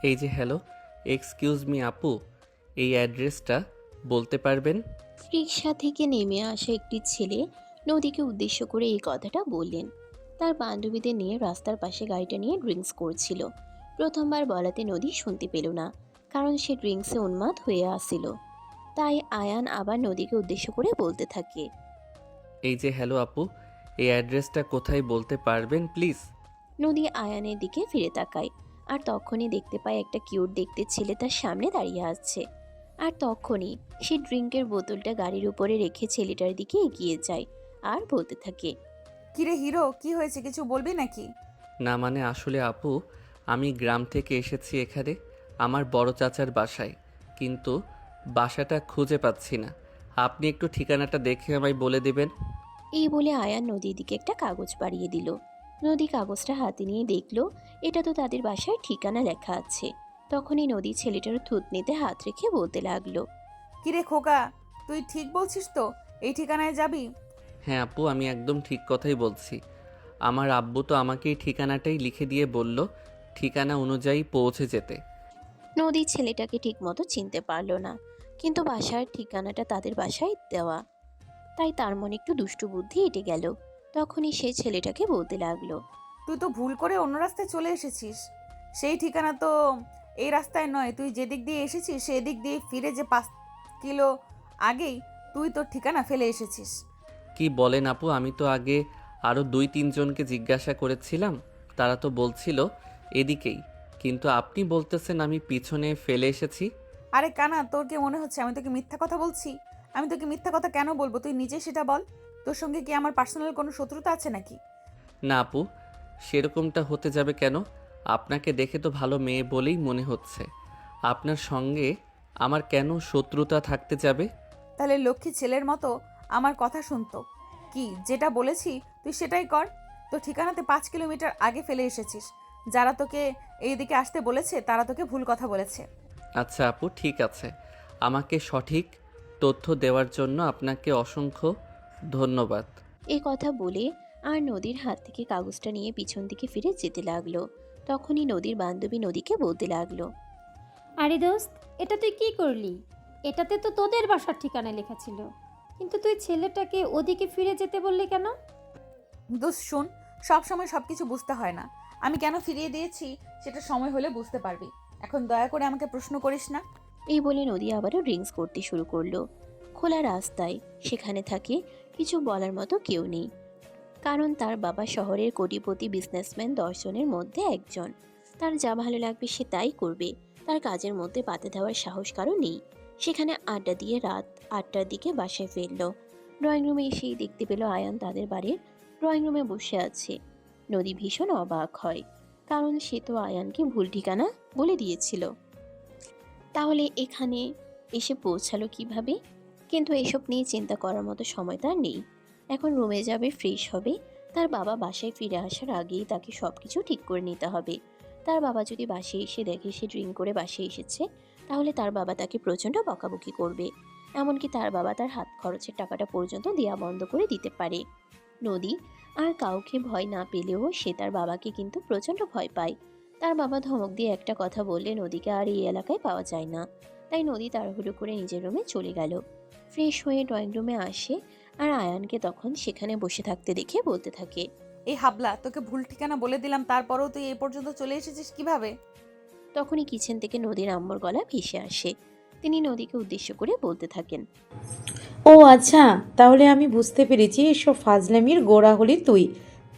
এই যে hello, excuse me আপু, এই অ্যাড্রেসটা বলতে পারবেন? রিকশা থেকে নেমে আসা একটি ছেলে নদীকে উদ্দেশ্য করে এই কথাটা বললেন। তার বান্ধবীদের নিয়ে রাস্তার পাশে গাড়িটা নিয়ে ড্রিঙ্কস করছিল। প্রথমবার বলাতে নদী শুনতে পেল না, কারণ সে ড্রিঙ্কসে উন্মাদ হয়ে আসছিল। তাই আয়ান আবার নদীকে উদ্দেশ্য করে বলতে থাকে। এই যে হ্যালো আপু, এই অ্যাড্রেসটা কোথায় বলতে পারবেন প্লিজ? নদী আয়ানের দিকে ফিরে তাকায়, আর তখনই দেখতে পায় একটা কিউট দেখতে ছেলে তার সামনে দাঁড়িয়ে আছে। আর তখনই সে ড্রিঙ্কের বোতলটা গাড়ির উপরে রেখে ছেলেটার দিকে এগিয়ে যায় আর বলতে থাকে। কিরে হিরো, কি হয়েছে, কিছু বলবি নাকি? না মানে আসলে আপু, আমি গ্রাম থেকে এসেছি এখানে আমার বড় চাচার বাসায়, কিন্তু বাসাটা খুঁজে পাচ্ছি না। আপনি একটু ঠিকানাটা দেখে আমায় বলে দেবেন? এই বলে আয়ান নদীর দিকে একটা কাগজ বাড়িয়ে দিল। নদী কাগজটা হাতে নিয়ে দেখলো, এটা তো তাদের বাসার ঠিকানা লেখা আছে। তখনই নদী ছেলেটার থুতনিতে হাত রেখে বলতে লাগলো। কিরে খোকা, তুই ঠিক বলছিস তো? এই ঠিকানায় যাবি? হ্যাঁ আপু, আমি একদম ঠিক কথাই বলছি। আমার আব্বু তো আমাকে এই ঠিকানাটাই লিখে দিয়ে বলল ঠিকানা অনুযায়ী পৌঁছে যেতে। নদী ছেলেটাকে ঠিকমতো চিনতে পারলো না, কিন্তু বাসার ঠিকানাটা তাদের বাসায় দেওয়া। তাই তার মনে একটু দুষ্টু বুদ্ধি এঁটে গেল। তখনই সে ছেলেটাকে বলতে লাগলো। তুই তো ভুল করে অন্য রাস্তায় চলে এসেছিস। সেই ঠিকানা তো এই রাস্তায় নয়। তুই যেদিক দিয়ে এসেছিস সেই দিক দিয়ে ফিরে যে 5 কিলো আগেই তুই তোর ঠিকানা ফেলে এসেছিস। কি বলেন আপু, আমি তো আগে আরও 2-3 জনকে জিজ্ঞাসা করেছিলাম, তারা তো বলছিল এদিকেই, কিন্তু আপনি বলতেছেন আমি পিছনে ফেলে এসেছি। আরে কানা, তোর কি মনে হচ্ছে আমি তোকে মিথ্যা কথা বলছি? আমি তোকে মিথ্যা কথা কেন বলবো, তুই নিজে সেটা বল। তোর সঙ্গে কি আমার পার্সোনাল কোনো শত্রুতা আছে নাকি? না আপু, সেরকমটা হতে যাবে কেন? আপনাকে দেখে তো ভালো মেয়ে বলেই মনে হচ্ছে। আপনার সঙ্গে আমার কেন শত্রুতা থাকতে যাবে? তাহলে লক্ষ্মী ছেলের মতো আমার কথা শুনতো। কি যেটা বলেছি তুই সেটাই কর। তো ঠিকানাতে 5 কিলোমিটার আগে ফেলে এসেছিস। যারা তোকে এইদিকে আসতে বলেছে তারা তোকে ভুল কথা বলেছে। আচ্ছা আপু, ঠিক আছে। আমাকে সঠিক তথ্য দেওয়ার জন্য আপনাকে অসংখ্য ধন্যবাদ। এই কথা বলে আর নদীর হাত থেকে কাগজটা নিয়ে পিছন দিকে ফিরে যেতে লাগলো। তখনই নদীর বান্ধবী নদীকে বলতে লাগলো। আরে দোস্ত, এটা তুই কি করলি? এটাতে তো তোদের বাসার ঠিকানা লেখা ছিল, কিন্তু তুই ছেলেটাকে ওদিকে ফিরে যেতে বললি কেন? দোস্ত শুন, সব সময় সবকিছু বুঝতে হয় না। আমি কেন ফিরিয়ে দিয়েছি সেটা সময় হলে বুঝতে পারবি। এখন দয়া করে আমাকে প্রশ্ন করিস না। এই বলে নদী আবারও ড্রিঙ্কস করতে শুরু করলো। খোলা রাস্তায় সেখানে থাকে, কিছু বলার মতো কেউ নেই, কারণ তার বাবা শহরের কোটিপতি বিজনেসম্যান 10 জনের মধ্যে একজন। তার যা ভালো লাগবে সে তাই করবে, তার কাজের মধ্যে বাধা দেওয়ার সাহস কারো নেই। সেখানে আড্ডা দিয়ে রাত 8টার দিকে বাসায় ফিরল। ড্রয়িং রুমে এসেই দেখতে পেল আয়ান তাদের বাড়ির ড্রয়িং রুমে বসে আছে। নদী ভীষণ অবাক হয়, কারণ সে তো আয়ানকে ভুল ঠিকানা বলে দিয়েছিল। তাহলে এখানে এসে পৌঁছালো কিভাবে? কিন্তু এসব নিয়ে চিন্তা করার মতো সময় তার নেই। এখন রুমে যাবে, ফ্রেশ হবে। তার বাবা বাসায় ফিরে আসার আগেই তাকে সবকিছু ঠিক করে নিতে হবে। তার বাবা যদি বাসায় এসে দেখে সে ড্রিঙ্ক করে বাসায় এসেছে, তাহলে তার বাবা তাকে প্রচণ্ড বকাবকি করবে। এমনকি তার বাবা তার হাত খরচের টাকাটা পর্যন্ত দেয়া বন্ধ করে দিতে পারে। নদী আর কাউকে ভয় না পেলেও সে তার বাবাকে কিন্তু প্রচণ্ড ভয় পায়। তার বাবা ধমক দিয়ে একটা কথা বললে নদীকে আর এই এলাকায় পাওয়া যায় না। তাই নদী তাড়াহুড়ো করে নিজের রুমে চলে গেল। ফ্রেশ হয়ে ড্রয়িং রুমে আসে, আর আয়ানকে তখন সেখানে বসে থাকতে দেখে বলতে থাকে। এই হাবলা, তোকে ভুল ঠিকানা বলে দিলাম, তারপরেও তুই এই পর্যন্ত চলে এসেছিস কিভাবে? তখনই কিচেন থেকে নদীর আম্মুর গলা ভেসে আসে। তিনি নদীকে উদ্দেশ্য করে বলতে থাকেন। ও আচ্ছা, তাহলে আমি বুঝতে পেরেছি এসব ফাজলামির গোড়া হলি তুই।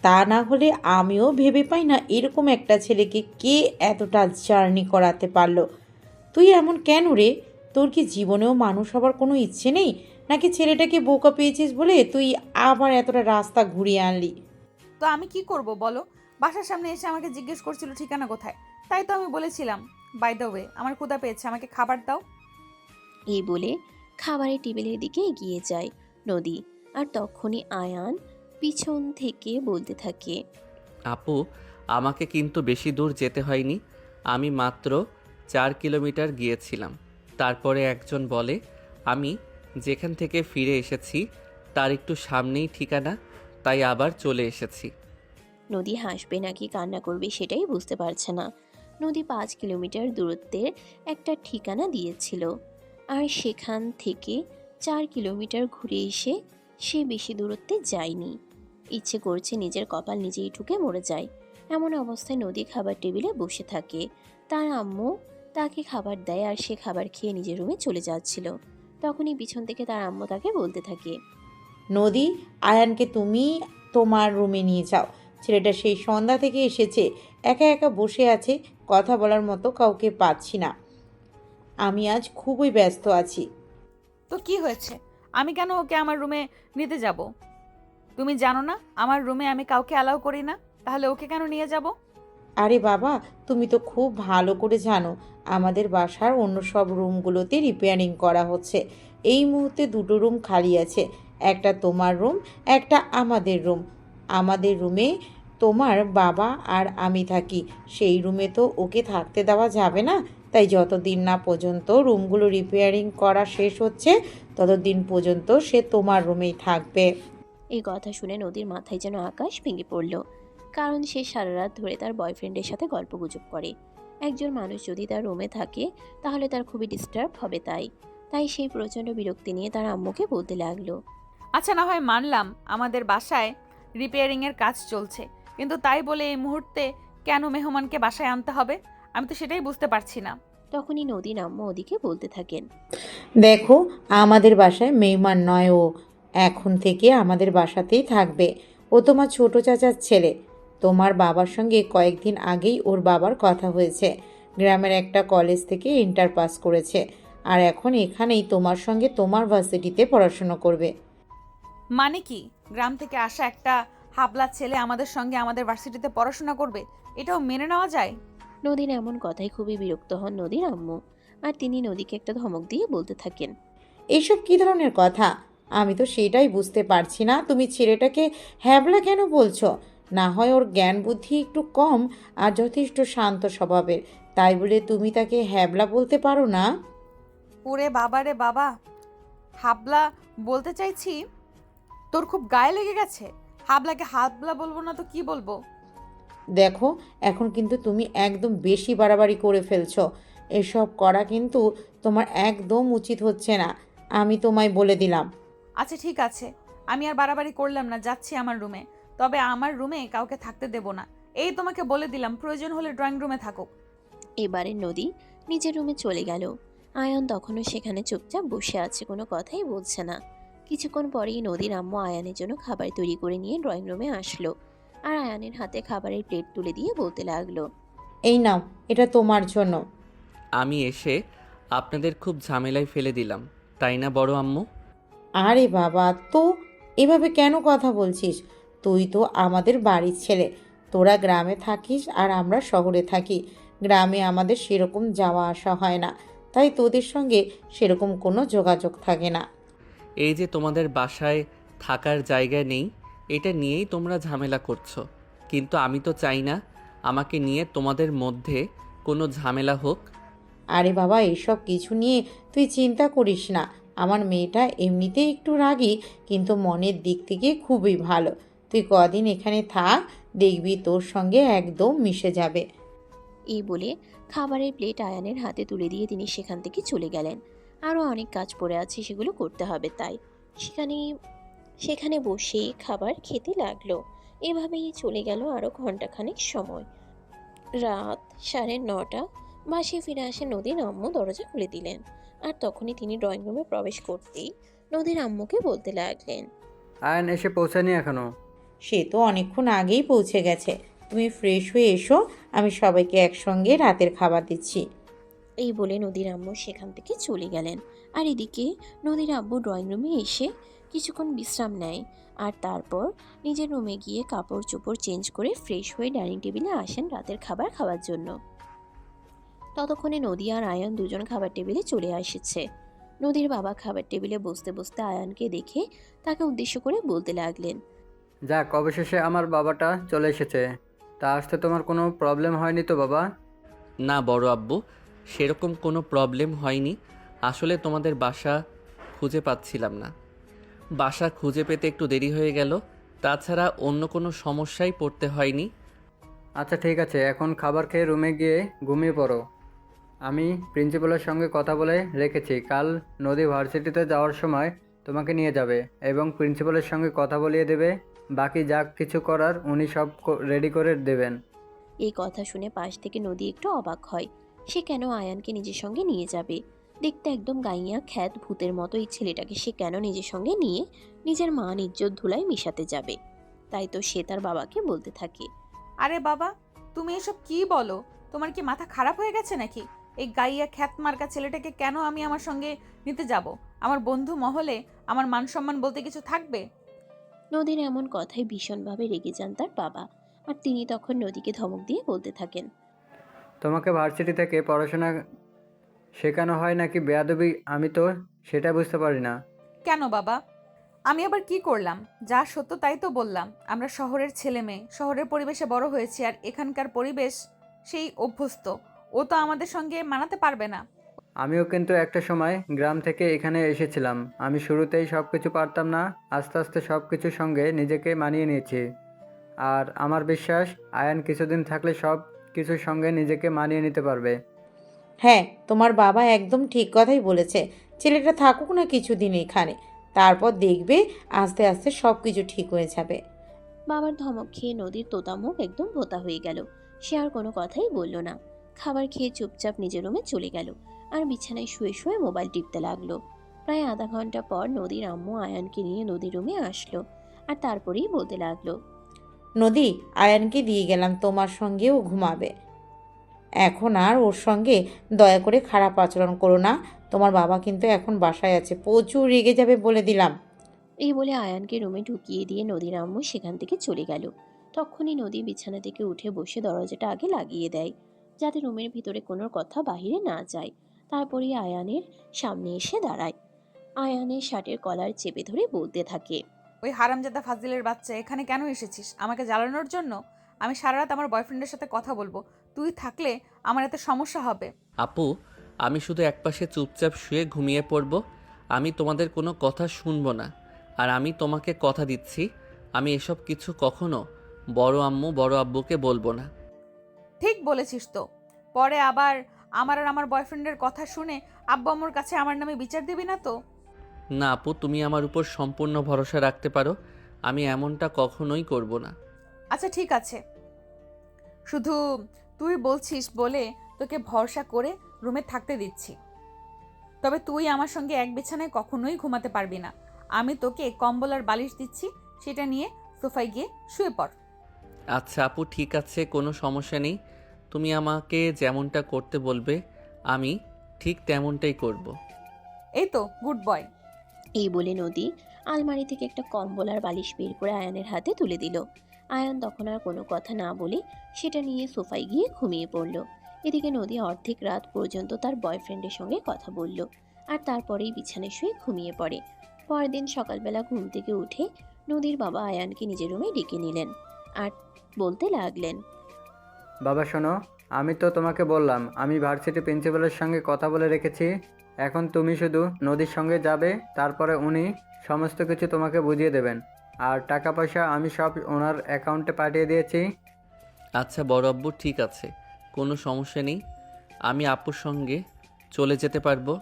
তা না হলে আমিও ভেবে পাই না এরকম একটা ছেলেকে কে এতটা জার্নি করাতে পারলো। তুই এমন কেন রে? তোর কি জীবনেও মানুষ হবার কোনো ইচ্ছে নেই, নাকি ছেলেটাকে বোকা পেয়েছিস বলে তুই আবার এতটা রাস্তা ঘুরিয়ে আনলি? তো আমি কি করব বলো? বাসার সামনে এসে আমাকে জিজ্ঞেস করছিল ঠিকানা কোথায়, তাই তো আমি বলেছিলাম বাই দ্য ওয়ে আমার ক্ষুধা পেয়েছে, আমাকে খাবার দাও। এই বলে খাবারের টেবিলের দিকে এগিয়ে যায় নদী। আর তখনই আয়ান পিছন থেকে বলতে থাকে। আপু, আমাকে কিন্তু বেশি দূর যেতে হয়নি। আমি মাত্র 4 কিলোমিটার গিয়েছিলাম। তারপরে একজন বলে আমি যেখান থেকে ফিরে এসেছি তার একটু সামনেই ঠিকানা, তাই আবার চলে এসেছি। নদী হাসবে নাকি কান্না করবে সেটাই বুঝতে পারছে না। নদী 5 কিলোমিটার দূরত্বের একটা ঠিকানা দিয়েছিল, আর সেখান থেকে 4 কিলোমিটার ঘুরে এসে সে বেশি দূরত্বে যায়নি। ইচ্ছে করছে নিজের কপাল নিজেই ঠুকে মরে যায়। এমন অবস্থায় নদী খাবার টেবিলে বসে থাকে। তার আম্মু তাকে খাবার দেয় আর সে খাবার খেয়ে নিজের রুমে চলে যাচ্ছিল। তখনই পিছন থেকে তার আম্মু তাকে বলতে থাকে, নদী, আয়ানকে তুমি তোমার রুমে নিয়ে যাও। ছেলেটা সেই সন্ধ্যা থেকে এসেছে, একা একা বসে আছে, কথা বলার মতো কাউকে পাচ্ছি না। আমি আজ খুবই ব্যস্ত আছি। তো কি হয়েছে? আমি কেন ওকে আমার রুমে নিতে যাব? তুমি জানো না আমার রুমে আমি কাউকে অ্যালাউ করি না? তাহলে ওকে কেন নিয়ে যাব? আরে বাবা, তুমি তো খুব ভালো করে জানো আমাদের বাসার অন্য সব রুমগুলোতে রিপেয়ারিং করা হচ্ছে। এই মুহূর্তে দুটো রুম খালি আছে, একটা তোমার রুম, একটা আমাদের রুম। আমাদের রুমে তোমার বাবা আর আমি থাকি, সেই রুমে তো ওকে থাকতে দেওয়া যাবে না। তাই যতদিন না পর্যন্ত রুমগুলো রিপেয়ারিং করা শেষ হচ্ছে ততদিন পর্যন্ত সে তোমার রুমেই থাকবে। এই কথা শুনে নদীর মাথায় যেন আকাশ ভেঙে পড়ল। কারণ সে সারা রাত ধরে তার বয়ফ্রেন্ডের সাথে গল্পগুজব করে। একজন মানুষ যদি তার রুমে থাকে তাহলে তার খুবই ডিস্টার্ব হবে। তাই সেই প্রচণ্ড বিরক্তি নিয়ে তার আম্মুকে বলতে লাগলো, আচ্ছা, না হয় মানলাম আমাদের বাসায় রিপেয়ারিংয়ের কাজ চলছে, কিন্তু তাই বলে এই মুহূর্তে কেন মেহমানকে বাসায় আনতে হবে? আমি তো সেটাই বুঝতে পারছি না। তখনই নদীর আম্মু ওদিকে বলতে থাকেন, দেখো, আমাদের বাসায় মেহমান নয় ও, এখন থেকে আমাদের বাসাতেই থাকবে। ও তোমার ছোট চাচার ছেলে। তোমার বাবার সঙ্গে কয়েকদিন আগেই ওর বাবার কথা হয়েছে। গ্রামের একটা কলেজ থেকে ইন্টার পাস করেছে, আর এখন এখানেই তোমার সঙ্গে তোমার ভার্সিটিতে পড়াশুনো করবে। মানে কি, গ্রাম থেকে আসা একটা হাবলা ছেলে আমাদের সঙ্গে আমাদের ভার্সিটিতে পড়াশোনা করবে? এটাও মেনে নেওয়া যায়? নদীর এমন কথায় খুবই বিরক্ত হন নদীর আম্মু, আর তিনি নদীকে একটা ধমক দিয়ে বলতে থাকেন, এইসব কী ধরনের কথা? আমি তো সেটাই বুঝতে পারছি না, তুমি ছেলেটাকে হ্যাবলা কেন বলছো? না হয় ওর জ্ঞান বুদ্ধি একটু কম আর যথেষ্ট শান্ত স্বভাবের, তাই বলে তুমি তাকে হ্যাবলা বলতে পারো না? ওরে বাবা রে বাবা, হাবলা বলতে চাইছি? তোর খুব গায়ে লেগে গেছে? হাবলাকে হাবলা বলবো না তো কি বলবো? দেখো, এখন কিন্তু তুমি একদম বেশি বাড়াবাড়ি করে ফেলছো। এসব করা কিন্তু তোমার একদম উচিত হচ্ছে না, আমি তোমায় বলে দিলাম। আচ্ছা ঠিক আছে, আমি আর বাড়াবাড়ি করলাম না, যাচ্ছি আমার রুমে। তবে আমার রুমে কাউকে থাকতে দেব না। এই তোমাকে বলে দিলাম, প্রয়োজন হলে ড্রয়িং রুমে থাকুক। এবারে নদী নিজের রুমে চলে গেল। আয়ান তখনও সেখানে চুপচাপ বসে আছে, কোনো কথাই বলছে না। কিছুক্ষণ পরেই নদীর আম্মু আয়ানের জন্য খাবার তৈরি করে নিয়ে ড্রয়িং রুমে আসলো, আর আয়ানের হাতে খাবারের প্লেট তুলে দিয়ে বলতে লাগলো, এই নাও, এটা তোমার জন্য। আমি এসে আপনাদের খুব ঝামেলায় ফেলে দিলাম, তাই না বড় আম্মু? আরে বাবা, তো এভাবে কেন কথা বলছিস? তুই তো আমাদের বাড়ির ছেলে। তোরা গ্রামে থাকিস আর আমরা শহরে থাকি। গ্রামে আমাদের সেরকম যাওয়া আসা হয় না, তাই তোদের সঙ্গে সেরকম কোনো যোগাযোগ থাকে না। এই যে তোমাদের বাসায় থাকার জায়গা নেই, এটা নিয়েই তোমরা ঝামেলা করছো। কিন্তু আমি তো চাই না আমাকে নিয়ে তোমাদের মধ্যে কোনো ঝামেলা হোক। আরে বাবা, এসব কিছু নিয়ে তুই চিন্তা করিস না। আমার মেয়েটা এমনিতেই একটু রাগী, কিন্তু মনের দিক থেকে খুবই ভালো। তুই কদিন এখানে থাক, দেখবি তোর সঙ্গে একদম মিশে যাবে। এই বলে খাবারের প্লেট আয়ানের হাতে তুলে দিয়ে তিনি সেখান থেকে চলে গেলেন। আরও অনেক কাজ পড়ে আছে, সেগুলো করতে হবে, তাই সেখানে সেখানে বসে খাবার খেতে লাগলো। এভাবেই চলে গেল আরও ঘন্টাখানেক সময়। রাত 9:30 বাসায় ফিরে আসে নদীর আম্মু দরজা খুলে দিলেন। আর তখনই তিনি ড্রয়িং রুমে প্রবেশ করতেই নদীর আম্মুকে বলতে লাগলেন, আয়ন এসে পৌঁছায়নি এখনো? সে তো অনেকক্ষণ আগেই পৌঁছে গেছে। তুমি ফ্রেশ হয়ে এসো, আমি সবাইকে একসঙ্গে রাতের খাবার দিচ্ছি। এই বলে নদীর আম্মু সেখান থেকে চলে গেলেন। আর এদিকে নদীর আব্বু ড্রয়িং রুমে এসে কিছুক্ষণ বিশ্রাম নেয়, আর তারপর নিজের রুমে গিয়ে কাপড় চোপড় চেঞ্জ করে ফ্রেশ হয়ে ডাইনিং টেবিলে আসেন রাতের খাবার খাওয়ার জন্য। ততক্ষণে নদী আর আয়ান দুজন খাবার টেবিলে চলে এসেছে। নদীর বাবা খাবার টেবিলে বসতে বসতে আয়ানকে দেখে তাকে উদ্দেশ্য করে বলতে লাগলেন, যাক, অবশেষে আমার বাবাটা চলে এসেছে। তা আসতে তোমার কোনো প্রবলেম হয়নি তো বাবা? না বড় আব্বু, সেরকম কোনো প্রবলেম হয়নি। আসলে তোমাদের বাসা খুঁজে পাচ্ছিলাম না। বাসা খুঁজে পেতে একটু দেরি হয়ে গেল, তাছাড়া অন্য কোনো সমস্যায় পড়তে হয়নি। আচ্ছা ঠিক আছে, এখন খাবার খেয়ে রুমে গিয়ে ঘুমিয়ে পড়ো। আমি প্রিন্সিপালের সঙ্গে কথা বলে রেখেছি, কাল নদী ভার্সিটিতে যাওয়ার সময় তোমাকে নিয়ে যাবে এবং প্রিন্সিপালের সঙ্গে কথা বলিয়ে দেবে। বাকি যা কিছু করার উনি সব রেডি করে দেবেন। এই কথা শুনে পাশ থেকে নদী একটু অবাক হয়। সে কেন আয়ানকে নিজের সঙ্গে নিয়ে যাবে? দেখতে একদম গাইয়া খ্যাত ভূতের মতো এই ছেলেটাকে সে কেন নিজের সঙ্গে নিয়ে নিজের মান ইজ্জত ধুলায় মিশাতে যাবে? তাই তো সে তার বাবাকে বলতে থাকে। আরে বাবা, তুমি এসব কি বলো? তোমার কি মাথা খারাপ হয়ে গেছে নাকি? এই গাইয়া খ্যাত মার্কা ছেলেটাকে কেন আমি আমার সঙ্গে নিতে যাব? আমার বন্ধু মহলে আমার মান সম্মান বলতে কিছু থাকবে? নদীর এমন কথায় ভীষণভাবে রেগে যান তার বাবা। আর তিনি তখন নদীকে ধমক দিয়ে বলতে থাকেন। তোমাকে ভার্সিটি থেকে পড়াশোনা শেখানো হয় নাকি বেয়াদবি, আমি তো সেটা বুঝতে পারি না। কেন বাবা, আমি আবার কি করলাম? যা সত্য তাই তো বললাম। আমরা শহরের ছেলে মেয়ে, শহরের পরিবেশে বড় হয়েছি, আর এখানকার পরিবেশ সেই অভ্যস্ত। ও তো আমাদের সঙ্গে মানাতে পারবে না। আমিও কিন্তু একটা সময় গ্রাম থেকে এখানে এসেছিলাম। আমি শুরুতেই সব কিছু পারতাম না, আস্তে আস্তে সব কিছুর সঙ্গে নিজেকে মানিয়ে নিয়েছি। আর আমার বিশ্বাস আয়ান কিছুদিন থাকলে সব কিছুর সঙ্গে নিজেকে মানিয়ে নিতে পারবে। হ্যাঁ, তোমার বাবা একদম ঠিক কথাই বলেছে। ছেলেটা থাকুক না কিছুদিন এখানে, তারপর দেখবে আস্তে আস্তে সব কিছু ঠিক হয়ে যাবে। বাবার ধমক খেয়ে নদীর তোতামুখ একদম ভোতা হয়ে গেল। সে আর কোনো কথাই বলল না। খাবার খেয়ে চুপচাপ নিজের রুমে চলে গেল আর বিছানায় শুয়ে শুয়ে মোবাইল টিপতে লাগলো। প্রায় আধা ঘন্টা পর নদীর আম্মু আয়ানকে নিয়ে নদীর রুমে আসলো আর তারপরেই বলতে লাগলো। নদী, আয়ানকে দিয়ে গেলাম, তোমার সঙ্গেও ঘুমাবে। এখন আর ওর সঙ্গে দয়া করে খারাপ আচরণ করো না। তোমার বাবা কিন্তু এখন বাসায় আছে, প্রচুর রেগে যাবে বলে দিলাম। এই বলে আয়ানকে রুমে ঢুকিয়ে দিয়ে নদীর আম্মু সেখান থেকে চলে গেল। তখনই নদী বিছানা থেকে উঠে বসে দরজাটা আগে লাগিয়ে দেয়, যাতে রুমের ভিতরে কোনো কথা বাহিরে না যায়। তারপরেই আয়ানের সামনে এসে দাঁড়ায়। আয়ানের শার্টের কলার চেপে ধরে বলতে থাকে। ওই হারামজাদা ফাজিলের বাচ্চা, এখানে কেন এসেছিস? আমাকে জ্বালানোর জন্য? আমি সারা রাত আমার বয়ফ্রেন্ডের সাথে কথা বলবো। তুই থাকলে আমার এতে সমস্যা হবে। আপু, আমি শুধু একপাশে চুপচাপ শুয়ে ঘুমিয়ে পড়ব। আমি তোমাদের কোনো কথা শুনবো না। আর আমি তোমাকে কথা দিচ্ছি, আমি এসব কিছু কখনো বড় আম্মু বড় আব্বুকে বলবো না। ঠিক বলেছিস তো। পরে আবার আমার আর আমার বয়ফ্রেন্ডের কথা শুনে আব্বু আম্মুর কাছে আমার নামে বিচার দিবি না তো? না আপু, তুমি আমার উপর সম্পূর্ণ ভরসা রাখতে পারো। আমি এমনটা কখনোই করব না। আচ্ছা ঠিক আছে, শুধু তুই বলছিস বলে তোকে ভরসা করে রুমে থাকতে দিচ্ছি। তবে তুই আমার সঙ্গে এক বিছানায় কখনোই ঘুমাতে পারবি না। আমি তোকে কম্বল আর বালিশ দিচ্ছি, সেটা নিয়ে সোফায় গিয়ে শুয়ে পড়। আচ্ছা আপু, ঠিক আছে, কোনো সমস্যা নেই। তুমি আমাকে যেমনটা করতে বলবে আমি ঠিক তেমনটাই করব। এই তো গুড বয়। এই বলে নদী আলমারি থেকে একটা কম্বল আর বালিশ বের করে আয়ানের হাতে তুলে দিল। আয়ান তখন আর কোনো কথা না বলে সেটা নিয়ে সোফায় গিয়ে ঘুমিয়ে পড়ল। এদিকে নদী অর্ধেক রাত পর্যন্ত তার বয়ফ্রেন্ডের সঙ্গে কথা বলল আর তারপরেই বিছানায় শুয়ে ঘুমিয়ে পড়ে। পরের দিন সকালবেলা ঘুম থেকে উঠে নদীর বাবা আয়ানকে নিজের রুমে ডেকে নিলেন আর বলতে লাগলেন। বাবা শোনো, আমি তো তোমাকে বললাম আমি ভার্সিটি প্রিন্সিপালের সঙ্গে কথা বলে রেখেছি। এখন তুমি শুধু নদীর সঙ্গে যাবে, তারপরে উনি সমস্ত কিছু তোমাকে বুঝিয়ে দেবেন। আর টাকা পয়সা আমি সব ওনার অ্যাকাউন্টে পাঠিয়ে দিয়েছি। আচ্ছা বড় আব্বু, ঠিক আছে, কোনো সমস্যা নেই। আমি আপুর সঙ্গে চলে যেতে পারবো।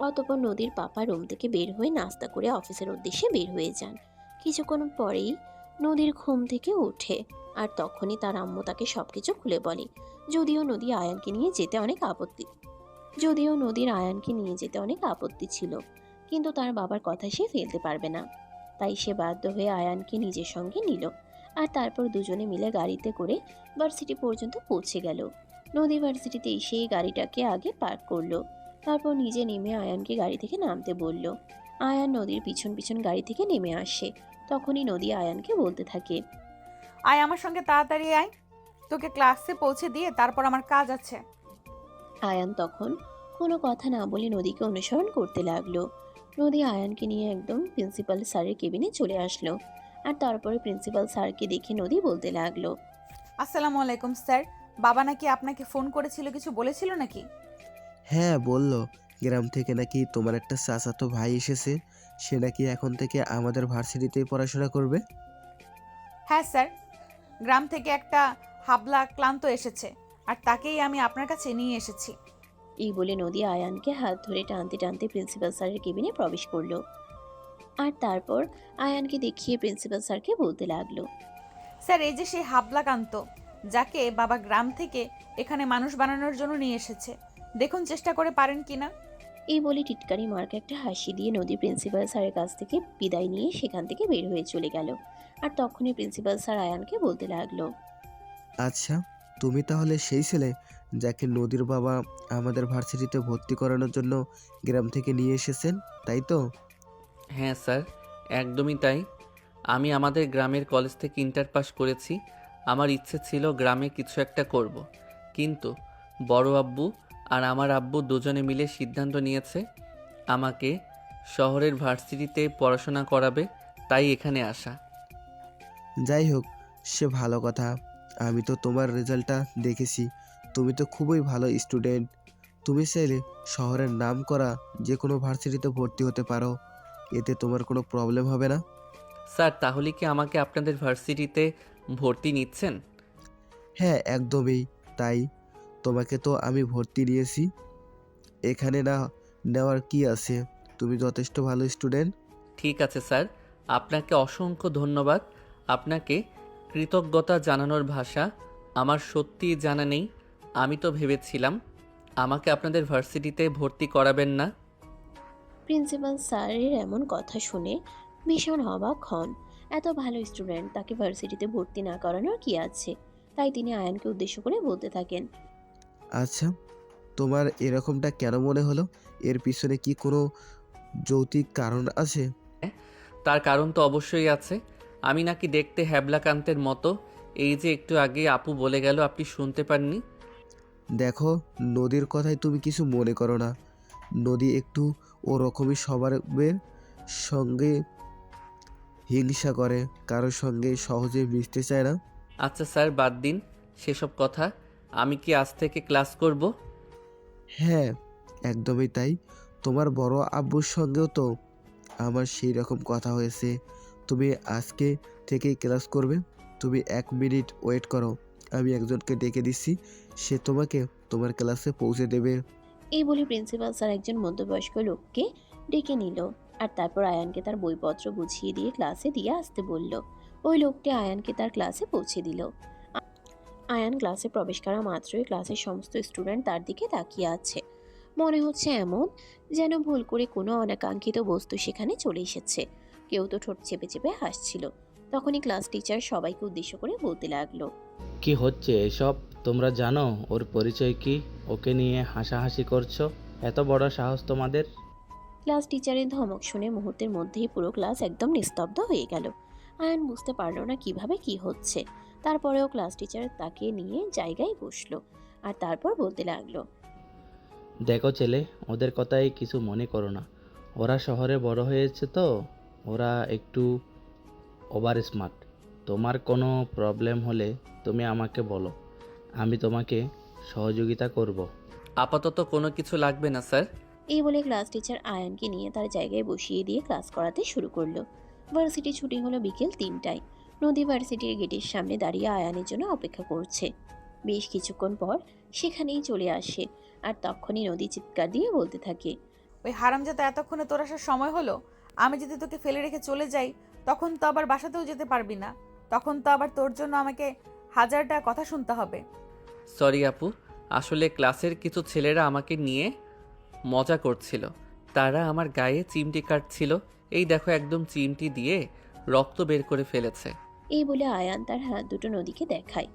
অতঃপর নদীর পাপা রুম থেকে বের হয়ে নাস্তা করে অফিসের উদ্দেশ্যে বের হয়ে যান। কিছুক্ষণ পরেই নদীর ঘুম থেকে ওঠে আর তখনই তার আম্মু তাকে সবকিছু খুলে বলে। যদিও নদীর আয়ানকে নিয়ে যেতে অনেক আপত্তি ছিল, কিন্তু তার বাবার কথা সে ফেলতে পারবে না। তাই সে বাধ্য হয়ে আয়ানকে নিজের সঙ্গে নিল আর তারপর দুজনে মিলে গাড়িতে করে ভার্সিটি পর্যন্ত পৌঁছে গেল। নদী ভার্সিটিতে এসেই গাড়িটাকে আগে পার্ক করলো। তারপর নিজে নেমে আয়ানকে গাড়ি থেকে নামতে বলল। আয়ান নদীর পিছন পিছন গাড়ি থেকে নেমে আসে। তখনই নদী আয়ানকে বলতে থাকে। আয় আমার সঙ্গে তাড়াতাড়ি আয়, তোকে ক্লাসে পৌঁছে দিয়ে তারপর আমার কাজ আছে। আয়ান তখন কোনো কথা না বলে নদীকে অনুসরণ করতে লাগলো। নদী আয়ানকে নিয়ে একদম প্রিন্সিপাল স্যারের কেবিনে চলে আসলো আর তারপরে প্রিন্সিপাল স্যারকে দেখে নদী বলতে লাগলো। আসসালামু আলাইকুম স্যার। বাবা নাকি আপনাকে ফোন করেছিল, কিছু বলেছিল নাকি? হ্যাঁ, বলল গ্রাম থেকে নাকি তোমার একটা চাচাতো ভাই এসেছে, সে নাকি এখন থেকে আমাদের ভার্সিটিতেই পড়াশোনা করবে। হ্যাঁ স্যার, গ্রাম থেকে একটা হাবলা ক্লান্ত এসেছে, আর তাকেই আমি আপনার কাছে নিয়ে এসেছি। এই বলে নদী আয়ানকে হাত ধরে টানতে টানতে প্রিন্সিপাল স্যারের কেবিনে প্রবেশ করলো। আর তারপর আয়ানকে দেখিয়ে প্রিন্সিপাল স্যারকে বলতে লাগলো, স্যার, এই যে সেই হাবলাকান্ত, যাকে বাবা গ্রাম থেকে এখানে মানুষ বানানোর জন্য নিয়ে এসেছে, দেখুন চেষ্টা করে পারেন কিনা। এই বলে টিটকারি মার্কা একটা হাসি দিয়ে নদী প্রিন্সিপাল স্যারের কাছ থেকে বিদায় নিয়ে সেখান থেকে বের হয়ে চলে গেল। আর তখনই প্রিন্সিপাল স্যার আয়ানকে বলতে লাগলো, আচ্ছা, তুমি তাহলে সেই ছেলে যাকে নদীর বাবা আমাদের ভার্সিটিতে ভর্তি করানোর জন্য গ্রাম থেকে নিয়ে এসেছেন, তাই তো? হ্যাঁ স্যার, একদমই তাই। আমি আমাদের গ্রামের কলেজ থেকে ইন্টার পাস করেছি। আমার ইচ্ছে ছিল গ্রামে কিছু একটা করব। কিন্তু বড় আব্বু আর আমার আব্বু দুজনে মিলে সিদ্ধান্ত নিয়েছে আমাকে শহরের ভার্সিটিতে পড়াশোনা করাবে, তাই এখানে আসা। যাই হোক, সে ভালো কথা। আমি তো তোমার রেজাল্টটা দেখেছি, তুমি তো খুবই ভালো স্টুডেন্ট। তুমি চাইলে শহরের নাম করা যে কোনো ভার্সিটিতে ভর্তি হতে পারো, এতে তোমার কোনো প্রবলেম হবে না। স্যার, তাহলে কি আমাকে আপনাদের ভার্সিটিতে ভর্তি নিচ্ছেন? হ্যাঁ, একদমই তাই। তোমাকে তো আমি ভর্তি নিয়েছি, এখানে না নেওয়ার কি আছে? তুমি যথেষ্ট ভালো স্টুডেন্ট। ঠিক আছে স্যার, আপনাকে অসংখ্য ধন্যবাদ। আপনাকে কৃতজ্ঞতা জানানোর ভাষা আমার সত্যিই জানা নেই। আমি তো ভেবেছিলাম আমাকে আপনাদের ভার্সিটিতে ভর্তি করাবেন না। প্রিন্সিপাল স্যারের এমন কথা শুনে ভীষণ অবাক হন। এত ভালো স্টুডেন্ট, তাকে ভার্সিটিতে ভর্তি না করানোর কি আছে? তাই তিনি আয়ানকে উদ্দেশ্য করে বলতে থাকেন, আচ্ছা, তোমার এরকমটা কেন মনে হলো? এর পিছনে কি কোনো যৌক্তিক কারণ আছে? তার কারণ তো অবশ্যই আছে। আমি নাকি দেখতে হ্যাবলাকান্তের মতো। এই যে একটু আগে আপু বলে গেল, আপনি শুনতে পাননি? দেখো, নদীর কথায় তুমি কিছু মনে করো না। নদী একটু ওরকমই স্বভাবের, সঙ্গে হিংসা করে, কারোর সঙ্গে সহজে মিশতে চায় না। আচ্ছা স্যার, বাদ দিন সেসব কথা। আমি কি আজ থেকে ক্লাস করব? হ্যাঁ, একদমই তাই। তোমার বড় আব্বুর সঙ্গেও তো আমার সেই রকম কথা হয়েছে। তুমি আজকে থেকেই ক্লাস করবে। তুমি 1 মিনিট ওয়েট করো, আমি একজনকে ডেকে দিচ্ছি, সে তোমাকে তোমার ক্লাসে পৌঁছে দেবে। এই বলে প্রিন্সিপাল স্যার একজন মধ্যবয়স্ক লোককে ডেকে নিল। আর তারপর আয়ানকে তার বইপত্র বুঝিয়ে দিয়ে ক্লাসে দিয়ে আসতে বলল। ওই লোকটি আয়ানকে তার ক্লাসে পৌঁছে দিল। আয়ান ক্লাসে প্রবেশ করা মাত্রই ক্লাসের সমস্ত স্টুডেন্ট তার দিকে তাকিয়ে আছে। মনে হচ্ছে এমন যেন ভুল করে কোনো অনাকাঙ্ক্ষিত বস্তু সেখানে চলে এসেছে। কেউ তো ঠোঁট চেপে চেপে হাসছিল। তখনই ক্লাস টিচার সবাইকে উদ্দেশ্য করে বলতে লাগলো, কি হচ্ছে এসব? তোমরা জানো ওর পরিচয় কি? ওকে নিয়ে হাসাহাসি করছো? এত বড় সাহস তোমাদের? ক্লাস টিচারের ধমক শুনে মুহূর্তের মধ্যেই পুরো ক্লাস একদম নিস্তব্ধ হয়ে গেল। আয়ান বুঝতে পারলো না কিভাবে কি হচ্ছে। তারপরেও ক্লাস টিচার তাকে নিয়ে জায়গায় বসলো। আর তারপর বলতে লাগলো, দেখো ছেলে, ওদের কথাই কিছু মনে করো না। ওরা শহরে বড় হয়েছে তো, ওরা একটু ওভার স্মার্ট। তোমার কোনো প্রবলেম হলে তুমি আমাকে বলো, আমি তোমাকে সহযোগিতা করব। আপাতত কোনো কিছু লাগবে না স্যার। এই বলে ক্লাস টিচার আয়ানকে নিয়ে তার জায়গায় বসিয়ে দিয়ে ক্লাস করাতে শুরু করলো। ভার্সিটি ছুটি হলো বিকেল 3টায়। নদী ভার্সিটির গেটের সামনে দাঁড়িয়ে আয়ানের জন্য অপেক্ষা করছে। বেশ কিছুক্ষণ পর সেখানেই চলে আসে। আর তখনই নদী চিৎকার দিয়ে বলতে থাকে, ওই হারামজাদা, এতক্ষণে তোর আসার সময় হলো? আমি যদি তোকে ফেলে রেখে চলে যাই, তখন তো আবার বাসাতেও যেতে পারবি না। তখন তো আবার তোর জন্য আমাকে হাজারটা কথা শুনতে হবে। সরি আপু, আসলে ক্লাসের কিছু ছেলেরা আমাকে নিয়ে মজা করছিল। তারা আমার গায়ে চিমটি কাটছিল। এই দেখো, একদম চিমটি দিয়ে রক্ত বের করে ফেলেছে। এই বলে আয়ান তার হাত দুটো নদীকে দেখায়।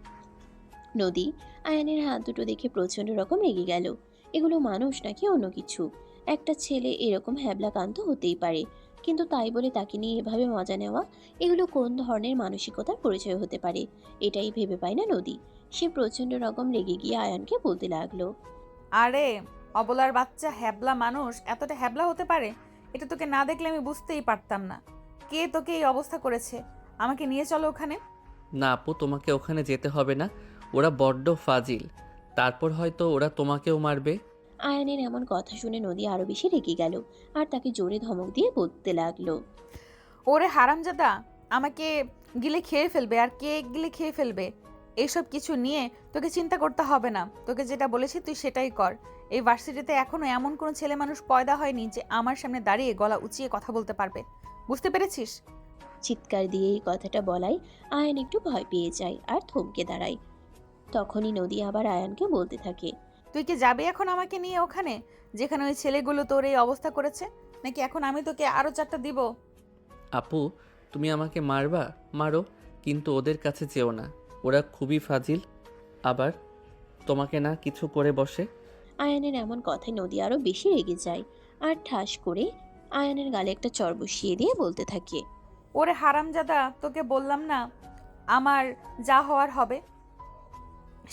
নদী আয়ানের হাত দুটো দেখে প্রচন্ড রকম রেগে গেল। এগুলো মানুষ নাকি অন্য কিছু? একটা ছেলে এরকম হ্যাবলাকান্ত হতেই পারে, কিন্তু তাই বলে তাকে নিয়ে এভাবে মজা নেওয়া, এগুলো কোন ধরনের মানসিকতার পরিচয় হতে পারে? এটাই ভেবে পায় না নদী। সে প্রচন্ড রকম রেগে গিয়ে আয়ানকে বলতে লাগলো, আরে অবলার বাচ্চা, হ্যাবলা মানুষ এতটা হ্যাবলা হতে পারে? এটা তোকে না দেখলে আমি বুঝতেই পারতাম না। কে তোকে এই অবস্থা করেছে? আমাকে নিয়ে চলো ওখানে। না আপু, তোমাকে ওখানে যেতে হবে না। ওরা বড্ড ফাজিল। তারপর হয়তো ওরা তোমাকেও মারবে। আয়ানের এমন কথা শুনে নদী আরো বেশি রেগে গেল। আর তাকে জোরে ধমক দিয়ে বলতে লাগলো, ওরে হারামজাদা, আমাকে গিলে খেয়ে ফেলবে। আর কে গিলে খেয়ে ফেলবে? এইসব কিছু নিয়ে তোকে চিন্তা করতে হবে না। তোকে যেটা বলেছি তুই সেটাই কর। এই ভার্সিটিতে এখনো এমন কোনো ছেলে মানুষ পয়দা হয়নি যে আমার সামনে দাঁড়িয়ে গলা উঁচিয়ে কথা বলতে পারবে। বুঝতে পেরেছিস? চিৎকার দিয়ে এই কথাটা বলায় আয়ান একটু ভয় পেয়ে যায় আর থমকে দাঁড়ায়। তখনই নদী আবার আয়ানকে বলতে থাকে, তুই কি যাবে এখন আমাকে নিয়ে ওখানে, যেখানে ওই ছেলেগুলো তোর এই অবস্থা করেছে? নাকি এখন আমি তোকে আরো 4টা দিব? আপু, তুমি আমাকে মারবা মারো, কিন্তু ওদের কাছে যেও না। ওরা খুবই ফাজিল, আবার তোমাকে না কিছু করে বসে। আয়ানের এমন কথায় নদী আরো বেশি রেগে যায় আর ঠাস করে আয়ানের গালে একটা চড় বসিয়ে দিয়ে বলতে থাকে, ওরে হারামজাদা, তোকে বললাম না আমার যা হওয়ার হবে।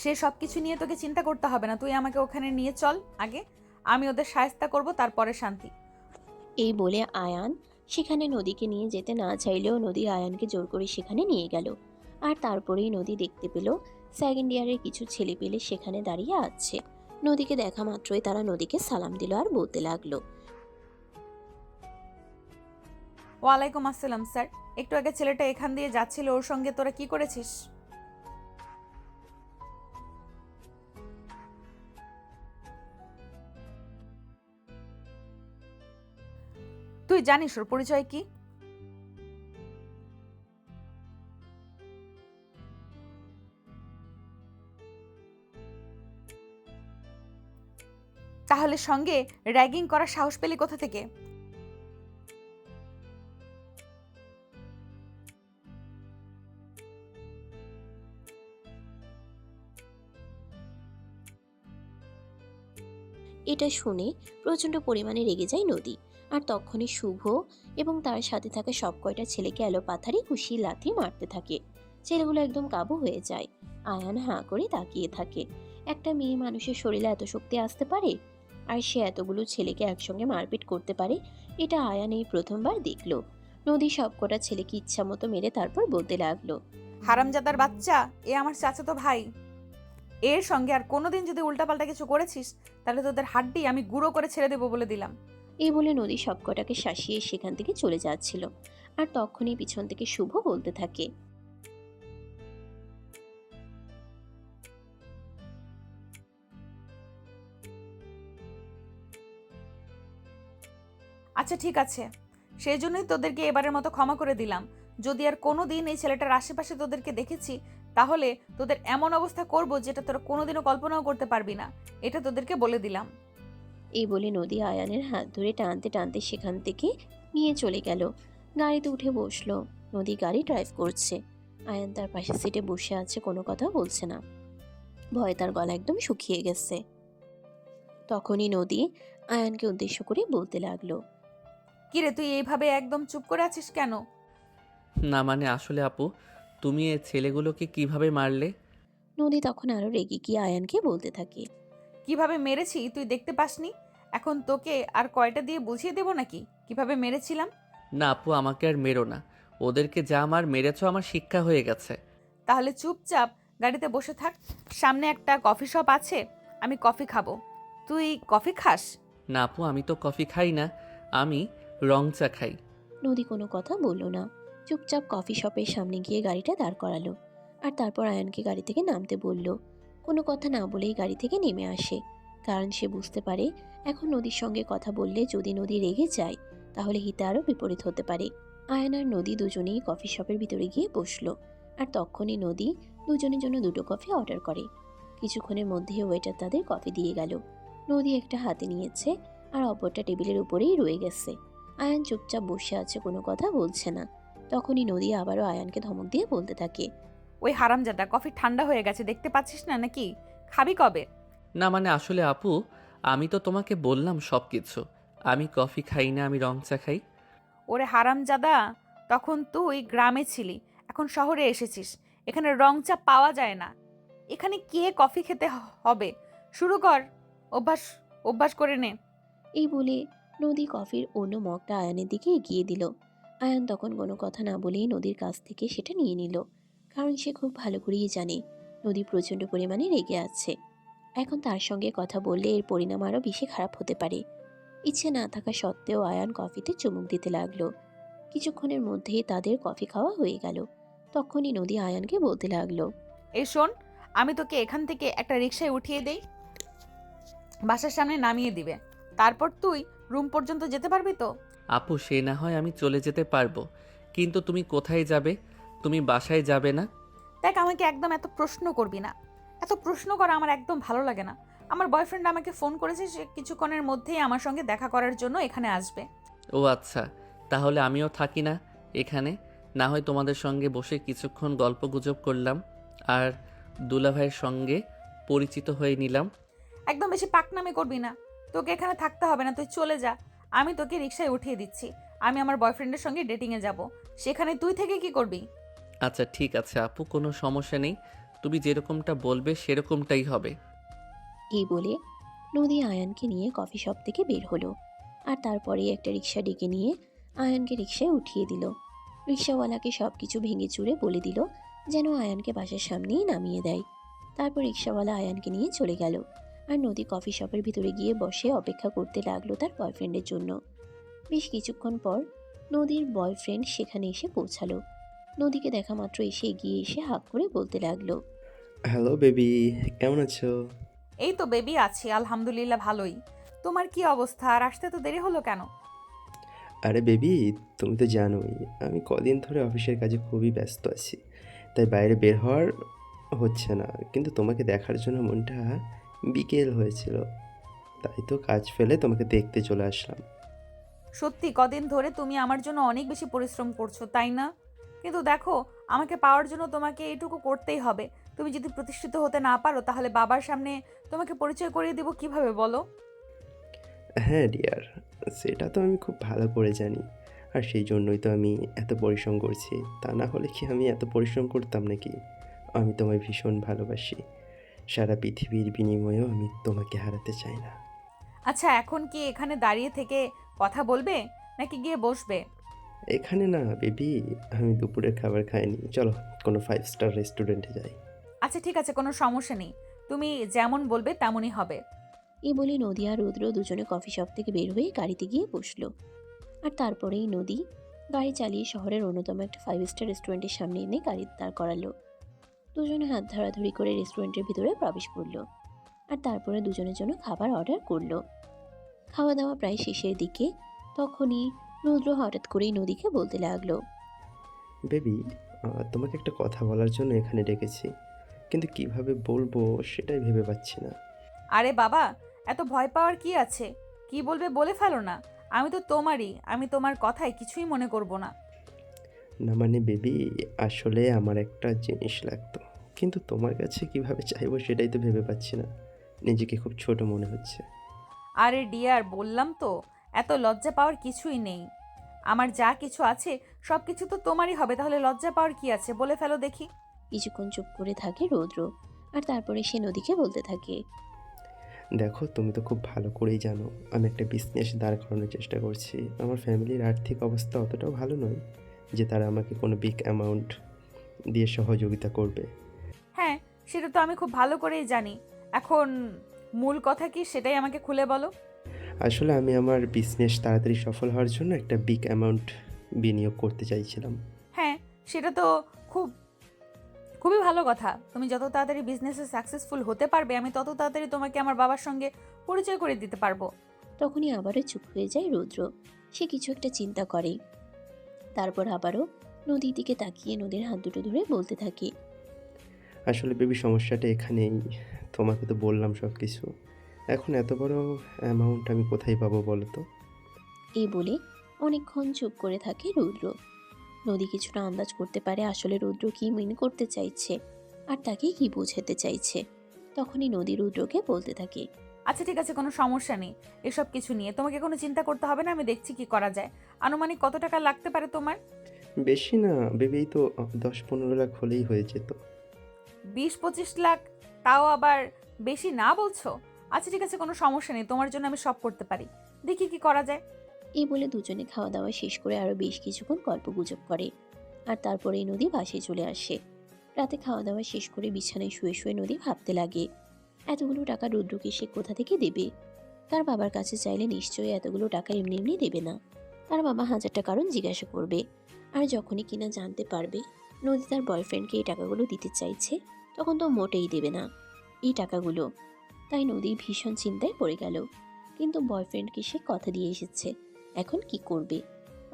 সে সব কিছু নিয়ে তোকে চিন্তা করতে হবে না। তুই আমাকে ওখানে নিয়ে চল আগে, আমি ওদের শায়েস্তা করব, তারপরে শান্তি। এই বলে আয়ান সেখানে নদীকে নিয়ে যেতে না চাইলেও নদী আয়ানকে জোর করে সেখানে নিয়ে গেল। আর তারপরেই নদী দেখতে পেল সেকেন্ড ইয়ারের কিছু ছেলে পেলে সেখানে দাঁড়িয়ে আছে। নদীকে দেখা মাত্রই তারা নদীকে সালাম দিল আর বলতে লাগলো, ওয়ালাইকুম আসসালাম স্যার। একটু আগে ছেলেটা এখান দিয়ে যাচ্ছিল, ওর সঙ্গে তোরা কি করেছিস? তুই জানিস ওর পরিচয় কি? তাহলে সঙ্গে র্যাগিং করার সাহস পেলি কোথা থেকে? এটা শুনে প্রচণ্ড পরিমাণে রেগে যায় নদী। আর তখনই শুভ এবং তার সাথে থাকা সব কয়টা ছেলেকে এলোপাথারি ঘুষি লাথি মারতে থাকে। ছেলেগুলো একদম কাবু হয়ে যায়। আয়ান হাঁ করে তাকিয়ে থাকে। একটা মেয়ে মানুষের শরীরে এত শক্তি আসতে পারে, আর সে এতগুলো ছেলেকে একসঙ্গে মারপিট করতে পারে, এটা আয়ান এই প্রথমবার দেখলো। নদী সবকটা ছেলেকে ইচ্ছা মতো মেরে তারপর বলতে লাগলো, হারামজাদার বাচ্চা, এ আমার চাচাতো ভাই। এর সঙ্গে আর কোনোদিন যদি উল্টাপাল্টা কিছু করেছিস তাহলে তোদের হাড্ডি আমি গুঁড়ো করে ছেড়ে দেবো বলে দিলাম। এই বলে নদী সবকটাকে শাসিয়ে সেখান থেকে চলে যাচ্ছিল। আর তখনই পিছন থেকে শুভ বলতে থাকে, আচ্ছা ঠিক আছে, সেই জন্যই তোদেরকে এবারের মতো ক্ষমা করে দিলাম। যদি আর কোনো দিন এই ছেলেটার আশেপাশে তোদেরকে দেখেছি তাহলে তোদের এমন অবস্থা করব যেটা তোরা কোনোদিনও কল্পনাও করতে পারবি না, এটা তোদেরকে বলে দিলাম। এই বলে নদী আয়ানের হাত ধরে টানতে টানতে সেখান থেকে নিয়ে চলে গেল। গাড়িতে উঠে বসলো। নদী গাড়ি ড্রাইভ করছে। আয়ান তার পাশের সিটে বসে আছে, কোনো কথা বলছে না। ভয়ে তার গলা একদম শুকিয়ে গেছে। তখনই নদী আয়ানকে উদ্দেশ্য করে বলতে লাগলো, কিরে তুই এইভাবে একদম চুপ করে আছিস কেন? না মানে আসলে আপু, তুমি এই ছেলেগুলোকে কিভাবে মারলে? নদী তখন আরো রেগে গিয়ে আয়ানকে বলতে থাকে, কিভাবে মেরেছি তুই দেখতে পাসনি? এখন তোকে আর কয়টা দিয়ে বুঝিয়ে দেবো নাকি কিভাবে মেরেছিলাম? না আপু, আমাকে আর মেরো না। ওদেরকে যা আমার মেরেছো আমার শিক্ষা হয়ে গেছে। তাহলে চুপচাপ গাড়িতে বসে থাক। সামনে একটা কফি শপ আছে, আমি কফি খাবো। তুই কফি খাস? না আপু, আমি তো কফি খাই না, আমি রং চা খাই। নদী কোনো কথা বলল না। চুপচাপ কফি শপের সামনে গিয়ে গাড়িটা দাঁড় করালো। আর তারপর আয়ানকে গাড়ি থেকে নামতে বলল। কোনো কথা না বলেই গাড়ি থেকে নেমে আসে, কারণ সে বুঝতে পারে এখন নদীর সঙ্গে কথা বললে যদি নদী রেগে যায় তাহলে হিতে আরও বিপরীত হতে পারে। আয়ান আর নদী দুজনেই কফি শপের ভিতরে গিয়ে বসলো। আর তখনই নদী দুজনের জন্য দুটো কফি অর্ডার করে। কিছুক্ষণের মধ্যেই ওয়েটার তাদের কফি দিয়ে গেল। নদী একটা হাতে নিয়েছে আর অপরটা টেবিলের উপরেই রয়ে গেছে। আয়ান চুপচাপ বসে আছে, কোনো কথা বলছে না। তখনই নদী আবারও আয়ানকে ধমক দিয়ে বলতে থাকে, ওই হারামজাদা, কফি ঠান্ডা হয়ে গেছে, দেখতে পাচ্ছিস না নাকি? খাবি কবে? না মানে আসলে আপু, আমি তো তোমাকে বললাম সব কিছু। আমি কফি খাই না, আমি রং চা খাই। ওরে হারামজাদা, তখন তুই গ্রামে ছিলি, এখন শহরে এসেছিস, এখানে রং চা পাওয়া যায় না। এখানে কে কফি খেতে হবে? শুরু কর, অভ্যাস অভ্যাস করে নে। এই বলে নদী কফির অন্য মগটা আয়ানের দিকে এগিয়ে দিল। আয়ান তখন কোনো কথা না বলেই নদীর কাছ থেকে সেটা নিয়ে নিল, কারণ সে খুব ভালো করেই জানে নদী প্রচণ্ড পরিমাণে রেগে আছে। এখন তার সঙ্গে কথা বললে এর পরিণাম আরও বেশি খারাপ হতে পারে। ইচ্ছে না থাকা সত্ত্বেও আয়ান কফিতে চুমুক দিতে লাগলো। কিছুক্ষণের মধ্যেই তাদের কফি খাওয়া হয়ে গেল। তখনই নদী আয়ানকে বলতে লাগলো, এই শোন, আমি তোকে এখান থেকে একটা রিকশায় উঠিয়ে দেই, বাসার সামনে নামিয়ে দিবে, তারপর তুই রুম পর্যন্ত যেতে পারবি তো? আপু সে না হয় আমি চলে যেতে পারবো, কিন্তু তুমি কোথায় যাবে? তুমি বাসায় যাবে না? দেখ, আমাকে একদম এত প্রশ্ন করবি না। এত প্রশ্ন করা আমার একদম ভালো লাগে না। আমার বয়ফ্রেন্ড আমাকে ফোন করেছে, সে কিছুক্ষণের মধ্যেই আমার সঙ্গে দেখা করার জন্য এখানে আসবে। ও আচ্ছা, তাহলে আমিও থাকি না এখানে, না হয় তোমাদের সঙ্গে বসে কিছুক্ষণ গল্পগুজব করলাম আর দুলাভাইয়ের সঙ্গে পরিচিত হয়ে নিলাম। একদম বেশি পাকনামি করবি না। তোকে এখানে থাকতে হবে না, তুই চলে যা। আমি তোকে রিকশায় উঠিয়ে দিচ্ছি। আমি আমার বয়ফ্রেন্ডের সঙ্গে ডেটিংয়ে যাব, সেখানে তুই থেকে কি করবি? আচ্ছা ঠিক আছে আপু, কোনো সমস্যা নেই, তুমি যেরকমটা বলবে সেরকমটাই হবে। এই বলে নদী আয়ানকে নিয়ে কফি শপ থেকে বের হলো। আর তারপরেই একটা রিক্সা ডেকে নিয়ে আয়ানকে রিক্সায় উঠিয়ে দিল। রিক্সাওয়ালাকে সব কিছু ভেঙে চুরে বলে দিল যেন আয়ানকে বাসার সামনেই নামিয়ে দেয়। তারপর রিক্সাওয়ালা আয়ানকে নিয়ে চলে গেল। আর নদী কফি শপের ভিতরে গিয়ে বসে অপেক্ষা করতে লাগলো তার বয়ফ্রেন্ডের জন্য। বেশ কিছুক্ষণ পর নদীর বয়ফ্রেন্ড সেখানে এসে পৌঁছালো। নদীকে দেখা মাত্র এগিয়ে এসে হাঁক করে বলতে লাগলো, হ্যালো বেবি, কেমন আছো? এই তো বেবি, আছি আলহামদুলিল্লাহ ভালোই। তোমার কি অবস্থা? আর আসতে তো দেরি হলো কেন? আরে বেবি, তুমি তো জানোই আমি কদিন ধরে অফিসের কাজে খুবই ব্যস্ত আছি, তাই বাইরে বের হওয়ার হচ্ছে না। কিন্তু তোমাকে দেখার জন্য মনটা বিকেল হয়েছিল, তাই তো কাজ ফেলে তোমাকে দেখতে চলে আসলাম। সত্যি কদিন ধরে তুমি আমার জন্য অনেক বেশি পরিশ্রম করছো, তাই না? কিন্তু দেখো, আমাকে পাওয়ার জন্য তোমাকে এইটুকু করতেই হবে। তুমি যদি প্রতিষ্ঠিত হতে না পারো, তাহলে বাবার সামনে তোমাকে পরিচয় করিয়ে দিব কিভাবে বলো? হ্যাঁ ডিয়ার, সেটা তো আমি খুব ভালো করে জানি, আর সেই জন্যই তো আমি এত পরিশ্রম করছি। তা না হলে কি আমি এত পরিশ্রম করতাম নাকি? আমি তোমায় ভীষণ ভালোবাসি, সারা পৃথিবীর বিনিময়েও আমি তোমাকে হারাতে চাই না। আচ্ছা, এখন কি এখানে দাঁড়িয়ে থেকে কথা বলবে, নাকি গিয়ে বসবে? এখানে না বেবি, আমি দুপুরের খাবার খাইনি, চলো কোনো 5 স্টার রেস্টুরেন্টে যাই। আচ্ছা ঠিক আছে, কোনো সমস্যা নেই, তুমি যেমন বলবে তেমনই হবে। এই বলে নদী আর রুদ্র দুজনে কফি শপ থেকে বের হয়ে গাড়িতে গিয়ে বসলো। আর তারপরেই নদী গাড়ি চালিয়ে শহরের অন্যতম একটা 5 স্টার রেস্টুরেন্টের সামনে এনে গাড়ি দাঁড় করালো। দুজনে হাত ধরাধরি করে রেস্টুরেন্টের ভিতরে প্রবেশ করলো। আর তারপরে দুজনের জন্য খাবার অর্ডার করলো। খাওয়া দাওয়া প্রায় শেষের দিকে। তখনই রুদ্র হঠাৎ করেই নদীকে বলতে লাগলো, বেবি, তোমাকে একটা কথা বলার জন্য এখানে ডেকেছি, কিন্তু কিভাবে বলবো সেটাই ভেবে পাচ্ছি না। আরে বাবা, এত ভয় পাওয়ার কি আছে? কি বলবে বলে ফেলো না। আমি তো তোমারই, আমি তোমার কথায় কিছুই মনে করব না। না মানে বেবি, আসলে আমার একটা জিনিস লাগতো, কিন্তু তোমার কাছে কিভাবে চাইবো সেটাই তো ভেবে পাচ্ছি না, নিজেকে খুব ছোট মনে হচ্ছে। আরে ডিয়ার, বললাম তো, এত লজ্জা পাওয়ার কিছুই নেই। আমার যা কিছু আছে সব কিছু তো তোমারই হবে, তাহলে লজ্জা পাওয়ার কি আছে? বলে ফেলো দেখি। কিছুক্ষণ চুপ করে থাকে রুদ্র। আর তারপরে সে নদীকে বলতে থাকে, দেখো, তুমি তো খুব ভালো করেই জানো আমি একটা বিজনেস দাঁড় করানোর চেষ্টা করছি। আমার ফ্যামিলির আর্থিক অবস্থা অতটাও ভালো নয় যে তারা আমাকে কোনো বিগ অ্যামাউন্ট দিয়ে সহযোগিতা করবে। হ্যাঁ, সেটা তো আমি খুব ভালো করেই জানি। এখন মূল কথা কি সেটাই আমাকে খুলে বলো। আসলে আমি আমার বিজনেস তাড়াতাড়ি সফল হওয়ার জন্য একটা বিগ অ্যামাউন্ট বিনিয়োগ করতে চাইছিলাম। হ্যাঁ, সেটা তো খুব খুবই ভালো কথা। তুমি যত তাড়াতাড়ি বিজনেসে সাকসেসফুল হতে পারবে, আমি তত তাড়াতাড়ি তোমাকে আমার বাবার সঙ্গে পরিচয় করে দিতে পারবো। তখনই আবারও চুপ হয়ে যায় রুদ্র। সে কিছু একটা চিন্তা করে। তারপর আবারও নদীর দিকে তাকিয়ে নদীর হাত দুটো ধরে বলতে থাকে, আসলে বেবি, সমস্যাটা এখানেই। তোমাকে তো বললাম সব কিছু, এখন এত বড় অ্যামাউন্ট আমি কোথায় পাবো বলো তো? এই বলে অনেকক্ষণ চুপ করে থাকে রুদ্র। নদী কিছুটা আন্দাজ করতে পারে আসলে রুদ্র কি মিন করতে চাইছে আর তাকে কি বোঝাতে চাইছে। তখনই নদী রুদ্রকে বলতে থাকে, আচ্ছা ঠিক আছে, কোনো সমস্যা নেই। এসব কিছু নিয়ে তোমাকে কোনো চিন্তা করতে হবে না, আমি দেখছি কি করা যায়। আনুমানিক কত টাকা লাগতে পারে তোমার? বেশি না বেবি, এই তো 10-15 লাখ হলেই হয়ে যেত। 20-25 লাখ? তাও আবার বেশি না বলছো? আচ্ছা ঠিক আছে, কোনো সমস্যা নেই, তোমার জন্য আমি সব করতে পারি। দেখি কি করা যায়। এই বলে দুজনে খাওয়া দাওয়া শেষ করে আরও বেশ কিছুক্ষণ গল্প গুজব করে। আর তারপরে এই নদী বাসায় চলে আসে। রাতে খাওয়া দাওয়া শেষ করে বিছানায় শুয়ে শুয়ে নদী ভাবতে লাগে, এতগুলো টাকা রুদ্রকে সে কোথা থেকে দেবে। তার বাবার কাছে চাইলে নিশ্চয়ই এতগুলো টাকা এমনি এমনি দেবে না। তার বাবা 1000টা কারণ জিজ্ঞাসা করবে। আর যখনই কিনা জানতে পারবে নদী তার বয়ফ্রেন্ডকে এই টাকাগুলো দিতে চাইছে, তখন তো মোটেই দেবে না এই টাকাগুলো। তাই নদী ভীষণ চিন্তায় পড়ে গেল। কিন্তু বয়ফ্রেন্ডকে সে কথা দিয়ে এসেছে, এখন কি করবে?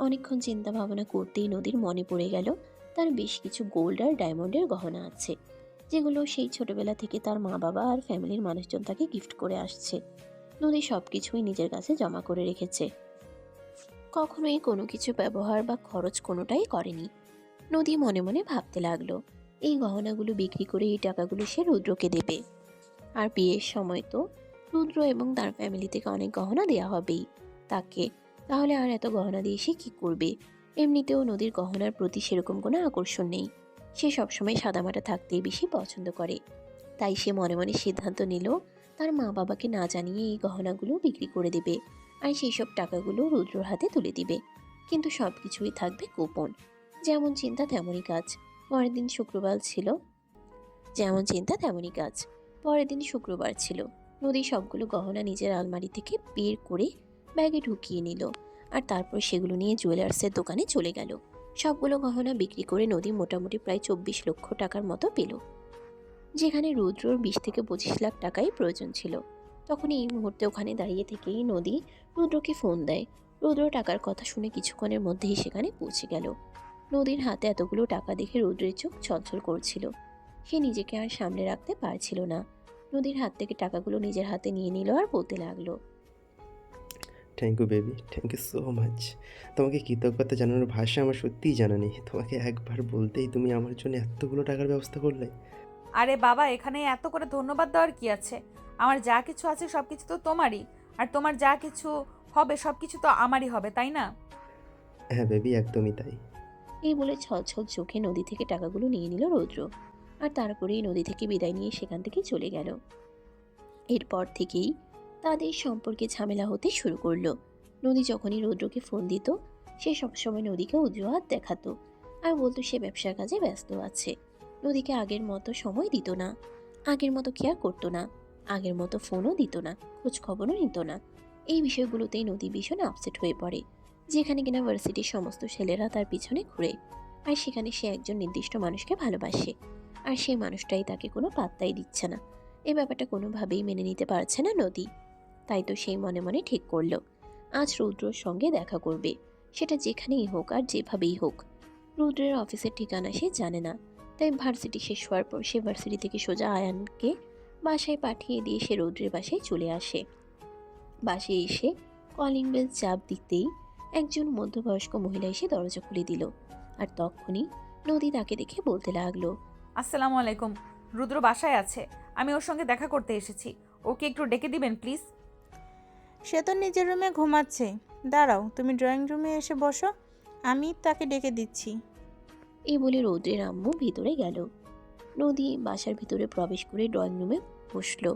অনেকক্ষণ চিন্তা ভাবনা করতেই নদীর মনে পড়ে গেল তার বেশ কিছু গোল্ড আর ডায়মন্ডের গহনা আছে, যেগুলো সেই ছোটবেলা থেকে তার মা বাবা আর ফ্যামিলির মানুষজন তাকে গিফট করে আসছে। নদী সব কিছুই নিজের কাছে জমা করে রেখেছে, কখনোই কোনো কিছু ব্যবহার বা খরচ কোনোটাই করেনি। নদী মনে মনে ভাবতে লাগলো, এই গহনাগুলো বিক্রি করে এই টাকাগুলো সে রুদ্রকে দেবে। আর বিয়ের সময় তো রুদ্র এবং তার ফ্যামিলি থেকে অনেক গহনা দেওয়া হবেই তাকে, তাহলে আর এত গহনা দিয়ে সে কী করবে? এমনিতেও নদীর গহনার প্রতি সেরকম কোনো আকর্ষণ নেই, সে সবসময় সাদামাটা থাকতেই বেশি পছন্দ করে। তাই সে মনে মনে সিদ্ধান্ত নিল তার মা বাবাকে না জানিয়ে এই গহনাগুলো বিক্রি করে দেবে, আর সেই সব টাকাগুলো রুদ্রর হাতে তুলে দিবে। কিন্তু সব কিছুই থাকবে গোপন। যেমন চিন্তা তেমনই কাজ। পরের দিন শুক্রবার ছিল। যেমন চিন্তা তেমনই কাজ। পরের দিন শুক্রবার ছিল। নদী সবগুলো গহনা নিজের আলমারি থেকে বের করে ব্যাগে ঢুকিয়ে নিল, আর তারপর সেগুলো নিয়ে জুয়েলার্সের দোকানে চলে গেল। সবগুলো গহনা বিক্রি করে নদী মোটামুটি প্রায় 24 লক্ষ টাকার মতো পেল, যেখানে রুদ্রর 20 থেকে 25 লাখ টাকাই প্রয়োজন ছিল। তখন এই মুহূর্তে ওখানে দাঁড়িয়ে থেকেই নদী রুদ্রকে ফোন দেয়। রুদ্র টাকার কথা শুনে কিছুক্ষণের মধ্যেই সেখানে পৌঁছে গেল। নদীর হাতে এতগুলো টাকা দেখে রুদ্রের চোখ ছলছল করছিল। সে নিজেকে আর সামলে রাখতে পারছিল না। নদীর হাত থেকে টাকাগুলো নিজের হাতে নিয়ে নিল আর বলতে লাগলো, thank you baby, thank you so much. তোমাকে কৃতজ্ঞতা জানানোর ভাষা আমার সত্যিই জানা নেই। তোমাকে একবার বলতেই তুমি আমার জন্য এতগুলো টাকার ব্যবস্থা করলে। আরে বাবা, এখানে এত করে ধন্যবাদ দেওয়ার কি আছে? আমার যা কিছু আছে সব কিছু তো তোমারই, আর তোমার যা কিছু হবে সব কিছু তো আমারই হবে, তাই না? হ্যাঁ বেবি, একদমই তাই। এই বলে ছলছল চোখে নদী থেকে টাকাগুলো নিয়ে নিল রৌদ্র, আর তারপরেই নদী থেকে বিদায় নিয়ে সেখান থেকে চলে গেল। এরপর থেকেই তাদের সম্পর্কে ঝামেলা হতে শুরু করলো। নদী যখনই রৌদ্রকে ফোন দিত, সে সবসময় নদীকে অজুহাত দেখাতো আর বলতো সে ব্যবসার কাজে ব্যস্ত আছে। নদীকে আগের মতো সময় দিত না, আগের মতো কেয়ার করতো না, আগের মতো ফোনও দিত না, খোঁজ খবরও নিত না। এই বিষয়গুলোতেই নদী ভীষণ আপসেট হয়ে পড়ে। যেখানে কিনা ভার্সিটির সমস্ত ছেলেরা তার পিছনে ঘুরে, আর সেখানে সে একজন নির্দিষ্ট মানুষকে ভালোবাসে, আর সেই মানুষটাই তাকে কোনো পাত্তাই দিচ্ছে না। এই ব্যাপারটা কোনোভাবেই মেনে নিতে পারছে না নদী। তাই তো সেই মনে মনে ঠিক করলো আজ রুদ্রর সঙ্গে দেখা করবে, সেটা যেখানেই হোক আর যেভাবেই হোক। রুদ্রের অফিসের ঠিকানা সে জানে না, তাই ভার্সিটি শেষ হওয়ার পর সে ভার্সিটি থেকে সোজা আয়ানকে বাসায় পাঠিয়ে দিয়ে সে রুদ্রের বাসায় চলে আসে। বাসায় এসে কলিং বেল চাপ দিতেই একজন মধ্যবয়স্ক মহিলা এসে দরজা খুলে দিল, আর তখনই নদী তাকে দেখে বলতে লাগলো, আসসালামু আলাইকুম। রুদ্র বাসায় আছে, আমি ওর সঙ্গে দেখা করতে এসেছি। ওকে একটু ডেকে দিবেন প্লিজ। সে তো নিজের রুমে ঘুমাচ্ছে। দাঁড়াও, তুমি ড্রয়িং রুমে এসে বসো, আমি তাকে ডেকে দিচ্ছি। এই বলে রৌদ্রের আম্মু ভিতরে গেল। নদী বাসার ভিতরে প্রবেশ করে ড্রয়িং রুমে বসলো।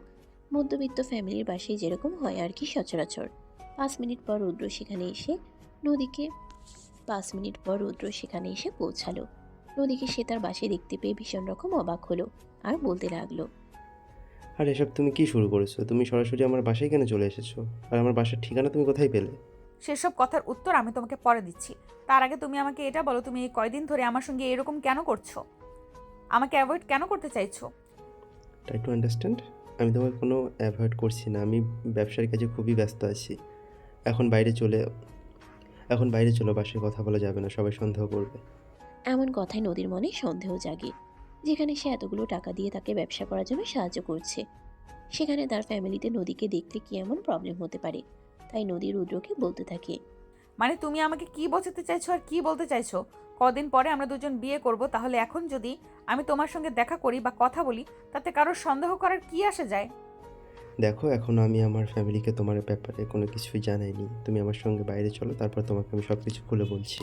মধ্যবিত্ত ফ্যামিলির বাসায় যেরকম হয় আর কি সচরাচর। 5 মিনিট পর রুদ্র সেখানে এসে পৌঁছালো। নদীকে সে তার বাসায় দেখতে পেয়ে ভীষণ রকম অবাক হলো আর বলতে লাগলো, আর এসব তুমি কি শুরু করেছো? তুমি সরাসরি আমার বাসায় কেন চলে এসেছো? আর আমার বাসার ঠিকানা তুমি কোথায় পেলে? সেসব কথার উত্তর আমি তোমাকে পরে দিচ্ছি। তার আগে তুমি আমাকে এটা বলো, তুমি এই কয়দিন ধরে আমার সঙ্গে এরকম কেন করছো? আমাকে অ্যাভয়েড কেন করতে চাইছো? Try to understand. আমি তোমাকে কোনো অ্যাভয়েড করছি না। আমি ব্যবসার কাজে খুবই ব্যস্ত আছি। এখন বাইরে চলো, বাসায় কথা বলা যাবে না, সবাই সন্দেহ করবে। এমন কথায় নদীর মনে সন্দেহ জাগে। যেখানে সে এতগুলো টাকা দিয়ে তাকে ব্যবসা করার জন্য সাহায্য করছে, সেখানে তার ফ্যামিলিতে নদীকে দেখলে কি এমন প্রবলেম হতে পারে। তাই নদী রুদ্রকে বলতে থাকে, মানে তুমি আমাকে কি বোঝাতে চাইছো আর কি বলতে চাইছো? কদিন পরে আমরা দুজন বিয়ে করব, তাহলে এখন যদি আমি তোমার সঙ্গে দেখা করি বা কথা বলি, তাতে কারোর সন্দেহ করার কি আসে যায়? দেখো, এখন আমি আমার ফ্যামিলিকে তোমার ব্যাপারে কোনো কিছুই জানাইনি। তুমি আমার সঙ্গে বাইরে চলো, তারপর তোমাকে আমি সব কিছু খুলে বলছি।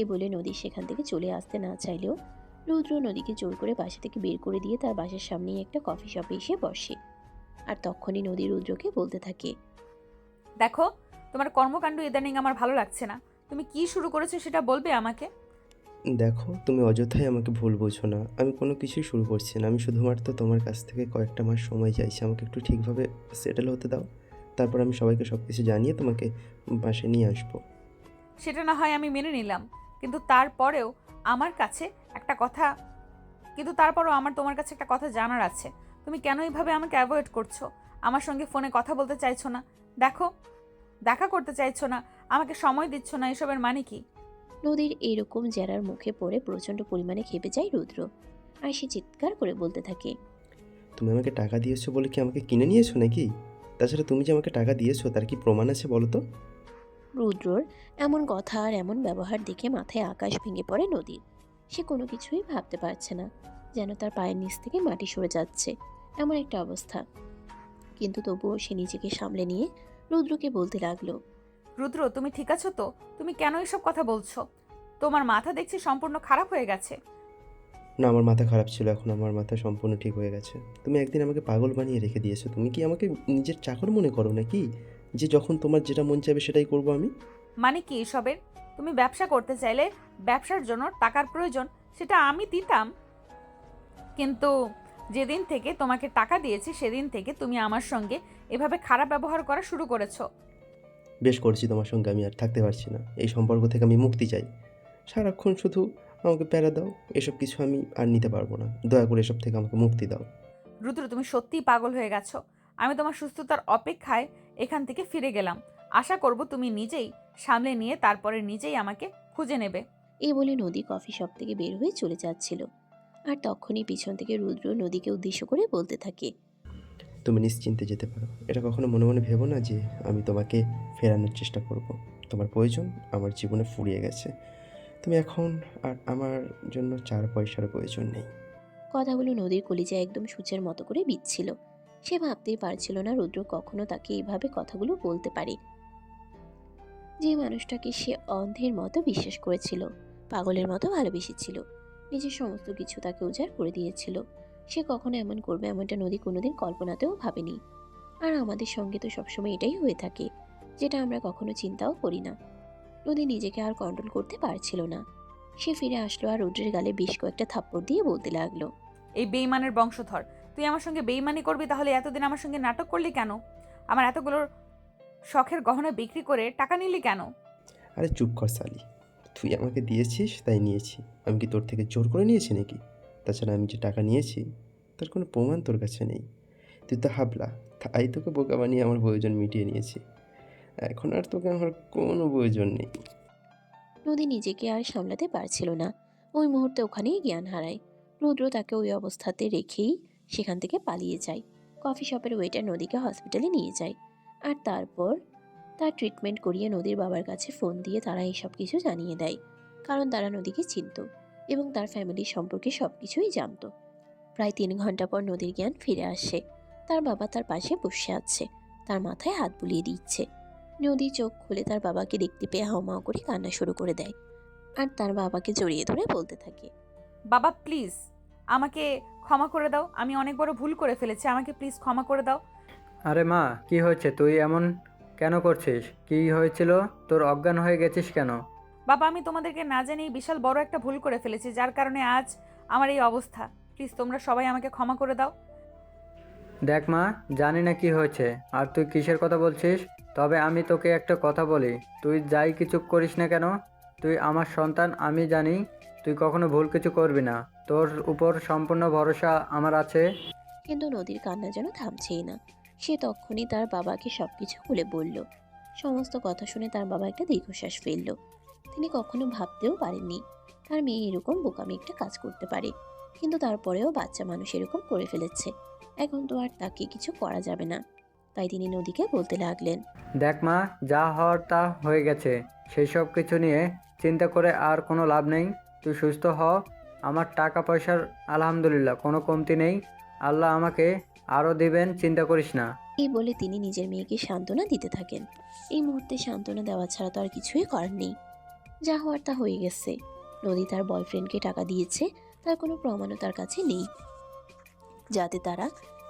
এ বলে নদী সেখান থেকে চলে আসতে না চাইলেও রুদ্র নদীকে জোর করে বাসা থেকে বের করে দিয়ে তার বাসার সামনেই একটা কফি শপে এসে বসে। আর তখনই নদী রুদ্রকে বলতে থাকে, দেখো, তোমার কর্মকাণ্ড ইদানিং আমার ভালো লাগছে না। তুমি কি শুরু করেছো সেটা বলবে আমাকে? দেখো, তুমি অযথাই আমাকে ভুল বোঝো না। আমি কোনো কিছুই শুরু করছি না। আমি শুধুমাত্র তোমার কাছ থেকে কয়েকটা মাস সময় চাইছি। আমাকে একটু ঠিকভাবে সেটেল হতে দাও, তারপর আমি সবাইকে সব কিছু জানিয়ে তোমাকে বাসায় নিয়ে আসবো। সেটা না হয় আমি মেনে নিলাম, কিন্তু তারপরেও আমার কাছে একটা কথা কিন্তু তারপরও আমার তোমার কাছে একটা কথা জানার আছে। তুমি কেন এইভাবে আমাকে অ্যাভয়েড করছো? আমার সঙ্গে ফোনে কথা বলতে চাইছো না, দেখো দেখা করতে চাইছো না, আমাকে সময় দিচ্ছ না, এসবের মানে কি? নদীর এরকম জেরার মুখে পড়ে প্রচণ্ড পরিমাণে খেপে যায় রুদ্র। আর সে চিৎকার করে বলতে থাকে, তুমি আমাকে টাকা দিয়েছো বলে কি আমাকে কিনে নিয়েছো নাকি? তাছাড়া তুমি যে আমাকে টাকা দিয়েছো তার কি প্রমাণ আছে বলো তো? রুদ্রর এমন কথা আর এমন ব্যবহার দেখে মাথায় আকাশ ভেঙে পড়ে নদীর। সে কোনো কিছুই ভাবতে পারছে না, যেন তার পায়ের নিচ থেকে মাটি সরে যাচ্ছে, এমন একটা অবস্থা। কিন্তু তবুও সে নিজেকে সামলে নিয়ে রুদ্রকে বলতে লাগলো, রুদ্র, তুমি ঠিক আছো তো? তুমি কেন এসব কথা বলছো? তোমার মাথা দেখছি সম্পূর্ণ খারাপ হয়ে গেছে। না, আমার মাথা খারাপ ছিল, এখন আমার মাথা সম্পূর্ণ ঠিক হয়ে গেছে। তুমি একদিন আমাকে পাগল বানিয়ে রেখে দিয়েছো। তুমি কি আমাকে নিজের চাকর মনে করো নাকি, যে যখন তোমার যেটা মন চাইবে সেটাই করবো আমি? মানে কি এসবের? তুমি ব্যবসা করতে চাইলে ব্যবসার জন্য টাকার প্রয়োজন, সেটা আমি দিতাম। কিন্তু যেদিন থেকে তোমাকে টাকা দিয়েছি সেদিন থেকে তুমি আমার সঙ্গে এভাবে খারাপ ব্যবহার করা শুরু করেছো। বেশ করছি, তোমার সঙ্গে আমি আর থাকতে পারছি না। এই সম্পর্ক থেকে আমি মুক্তি চাই। সারাক্ষণ শুধু আমাকে প্যারা দাও, এসব কিছু আমি আর নিতে পারবো না। দয়া করে এসব থেকে আমাকে মুক্তি দাও। রুদ্র, তুমি সত্যিই পাগল হয়ে গেছো। আমি তোমার সুস্থতার অপেক্ষায় এখান থেকে ফিরে গেলাম। আশা করব তুমি নিজেই সামলে নিয়ে তারপরে নিজেই আমাকে খুঁজে নেবে। এই বলে নদী কফি শপ থেকে বের হয়ে চলে যাচ্ছিল। আর তখনই পিছন থেকে রুদ্র নদীকে উদ্দেশ্য করে বলতে থাকে, তুমি নিশ্চিন্তে যেতে পারো। এটা কখনো মনে মনে ভেবো না যে আমি তোমাকে ফেরানোর চেষ্টা করব। তোমার প্রয়োজন আমার জীবনে ফুরিয়ে গেছে। তুমি এখন আর আমার জন্য 4 পয়সার প্রয়োজন নেই। কথাগুলো নদীর কলিজায় একদম সূচের মতো করে বিচ্ছিল। সে ভাবতেই পারছিল না রুদ্র কখনো তাকে এইভাবে কথাগুলো বলতে পারে। যে মানুষটাকে সে অন্ধের মতো বিশ্বাস করেছিল, পাগলের মতো ভালোবেসেছিল, নিজের সমস্ত কিছু তাকে উজাড় করে দিয়েছিল, সে কখনো এমন করবে এমনটা নদী কোনোদিন কল্পনাতেও ভাবেনি। আর আমাদের সঙ্গে তো সবসময় এটাই হয়ে থাকে, যেটা আমরা কখনো চিন্তাও করি না। নদী নিজেকে আর কন্ট্রোল করতে পারছিল না। সে ফিরে আসলো আর রুদ্রের গালে বেশ কয়েকটা থাপ্পড় দিয়ে বলতে লাগলো, এই বেইমানের বংশধর, তুই আমার সঙ্গে বেইমানি করবি, তাহলে এতদিন আমার সঙ্গে নাটক করলি কেন? আমার এতগুলো শখের গহনা বিক্রি করে টাকা নিলি কেন? আরে চুপ কর সালি। তুই আমাকে দিয়েছিস তাই নিয়েছি। আমি কি তোর থেকে জোর করে নিয়েছি নাকি? তাছাড়া আমি যে টাকা নিয়েছি তার কোনো প্রমাণ তোর কাছে নেই। তুই তো হাবলা, তাই তোকে বোকা বানিয়ে আমার প্রয়োজন মিটিয়ে নিয়েছি। এখন আর তোকে আমার কোনো প্রয়োজন নেই। নদী নিজেকে আর সামলাতে পারছিল না। ওই মুহূর্তে ওখানেই জ্ঞান হারায়। রুদ্র তাকে ওই অবস্থাতে রেখেই সেখান থেকে পালিয়ে যায়। কফি শপের ওয়েটার নদীকে হসপিটালে নিয়ে যায়। আর তারপর তার ট্রিটমেন্ট করিয়ে নদীর বাবার কাছে ফোন দিয়ে তারা এইসব কিছু জানিয়ে দেয়। কারণ তারা নদীকে চিনত এবং তার ফ্যামিলির সম্পর্কে সব কিছুই জানত। প্রায় 3 ঘন্টা পর নদীর জ্ঞান ফিরে আসে। তার বাবা তার পাশে বসে আছে, তার মাথায় হাত বুলিয়ে দিচ্ছে। নদী চোখ খুলে তার বাবাকে দেখতে পেয়ে হাউমাউ করে কান্না শুরু করে দেয়। আর তার বাবাকে জড়িয়ে ধরে বলতে থাকে, বাবা প্লিজ আমাকে ক্ষমা করে দাও, আমি অনেক বড় ভুল করে ফেলেছি, আমাকে প্লিজ ক্ষমা করে দাও। আরে মা, কি হয়েছে? তুই এমন কেন করছিস? কি হয়েছিল তোর? অজ্ঞান হয়ে গেছিস কেন? বাবা, আমি তোমাদেরকে না জানিয়ে বিশাল বড় একটা ভুল করে ফেলেছি, যার কারণে আজ আমার এই অবস্থা। প্লিজ তোমরা সবাই আমাকে ক্ষমা করে দাও। দেখ মা, জানি না কি হয়েছে আর তুই কিসের কথা বলছিস। তবে আমি তোকে একটা কথা বলি, তুই যাই কিছু করিস না কেন, তুই আমার সন্তান। আমি জানি তুই কখনো ভুল কিছু করবি না। তোর উপর সম্পূর্ণ ভরসা আমার আছে। কিন্তু নদীর কান্না যেন থামছেই না। সে তখনই তার বাবাকে সবকিছু খুলে বলল। সমস্ত কথা শুনে তার বাবা একটা দীর্ঘশ্বাস ফেলল। তিনি কখনো ভাবতেও পারেননি তার মেয়ে এরকম বোকামি একটা কাজ করতে পারে। কিন্তু তারপরেও বাচ্চা মানুষ এরকম করে ফেলেছে, এখন তো আর তাকে কিছু করা যাবে না। তাই তিনি নদীকে বলতে লাগলেন, দেখ মা, যা হওয়ার তা হয়ে গেছে। সেই সব কিছু নিয়ে চিন্তা করে আর কোনো লাভ নেই। তুই সুস্থ হ। আমার টাকা পয়সার আলহামদুলিল্লাহ কোনো কমতি নেই। আল্লাহ আমাকে আরও দিবেন, চিন্তা করিস না। এই বলে তিনি নিজের মেয়েকে সান্ত্বনা দিতে থাকেন। এই মুহূর্তে সান্ত্বনা দেওয়া ছাড়া তো আর কিছুই করার নেই। যা হওয়ার তা হয়ে গেছে। নদী তার বয়ফ্রেন্ডকে টাকা দিয়েছে, তার কোনো প্রমাণও তার কাছে নেই যাতে তারা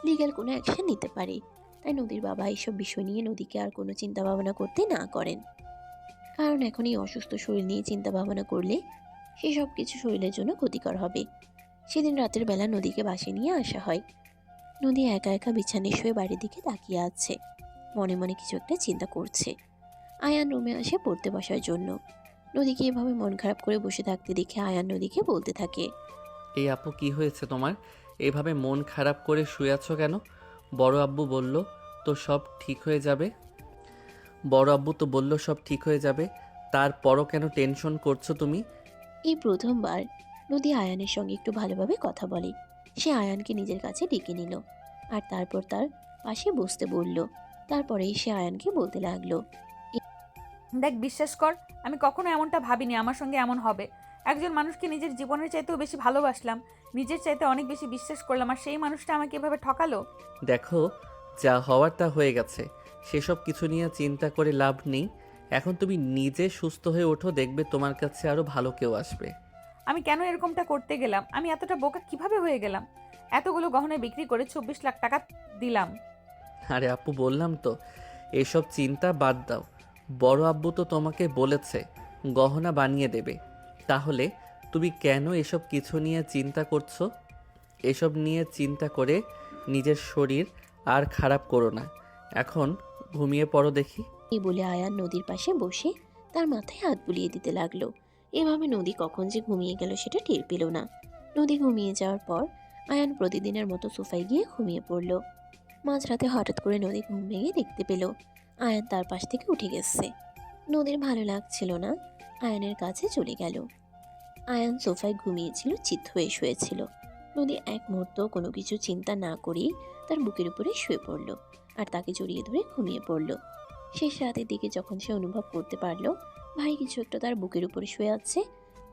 লিগ্যাল কোনো অ্যাকশন নিতে পারে। তাই নদীর বাবা এইসব বিষয় নিয়ে নদীকে আর কোনো চিন্তা ভাবনা করতে না করেন। কারণ এখন এই অসুস্থ শরীর নিয়ে চিন্তা ভাবনা করলে সেসব কিছু শরীরের জন্য ক্ষতিকর হবে। সেদিন রাতের বেলা নদীকে বাসে নিয়ে আসা হয়। নদী একা একা বিছানায় শুয়ে বাড়ির দিকে তাকিয়ে আছে, মনে মনে কিছু একটা চিন্তা করছে। আয়ান রুমে আসে পড়তে বসার জন্য। নদীকে এভাবে মন খারাপ করে বসে থাকতে দেখে আয়ান নদীকে বলতে থাকে, এই আপু কি হয়েছে তোমার? এভাবে মন খারাপ করে শুয়ে আছো কেন? বড় আব্বু বলল তো সব ঠিক হয়ে যাবে। বড় আব্বু তো বলল সব ঠিক হয়ে যাবে, তারপরও কেন টেনশন করছো তুমি? এই প্রথমবার নদী আয়ানের সঙ্গে একটু ভালোভাবে কথা বলে। সে আয়ানকে নিজের কাছে ডেকে নিল আর তারপর তার পাশে বসতে বলল। তারপরেই সে আয়ানকে বলতে লাগলো, দেখ, বিশ্বাস কর, আমি কখনো এমনটা ভাবিনি আমার সঙ্গে এমন হবে। একজন মানুষকে নিজের জীবনের চাইতেও বেশি ভালোবাসলাম, নিজের চাইতে অনেক বেশি বিশ্বাস করলাম, আর সেই মানুষটা আমাকে এভাবে ঠকালো। দেখো, যা হওয়ার তা হয়ে গেছে, সেসব কিছু নিয়ে চিন্তা করে লাভ নেই। এখন তুমি নিজে সুস্থ হয়ে ওঠো, দেখবে তোমার কাছে আরও ভালো কেউ আসবে। আমি কেন এরকমটা করতে গেলাম? আমি এতটা বোকা কিভাবে হয়ে গেলাম? এতগুলো গহনা বিক্রি করে 24 লাখ টাকা দিলাম। আরে আপু, বললাম তো এসব চিন্তা বাদ দাও। বড় আব্বু তো তোমাকে বলেছে গহনা বানিয়ে দেবে, তাহলে তুমি কেন এসব কিছু নিয়ে চিন্তা করছো? এসব নিয়ে চিন্তা করে নিজের শরীর আর খারাপ করো না। এখন ঘুমিয়ে পড়ো দেখি। এই বলে আয়ান নদীর পাশে বসে তার মাথায় হাত বুলিয়ে দিতে লাগলো। এভাবে নদী কখন যে ঘুমিয়ে গেল সেটা টের পেল না। নদী ঘুমিয়ে যাওয়ার পর আয়ান প্রতিদিনের মতো সোফায় গিয়ে ঘুমিয়ে পড়ল। মাঝরাতে হঠাৎ করে নদী ঘুম ভেঙে দেখতে পেল আয়ান তার পাশ থেকে উঠে গেছে। নদীর ভালো লাগছিল না, আয়ানের কাছে চলে গেল। আয়ান সোফায় ঘুমিয়েছিল, চিত হয়ে শুয়েছিল। নদী এক মুহূর্ত কোনো কিছু চিন্তা না করেই তার বুকের উপরে শুয়ে পড়ল আর তাকে জড়িয়ে ধরে ঘুমিয়ে পড়ল। শেষ রাতের দিকে যখন সে অনুভব করতে পারল ভারী কিছু একটা তার বুকের উপরে শুয়ে আছে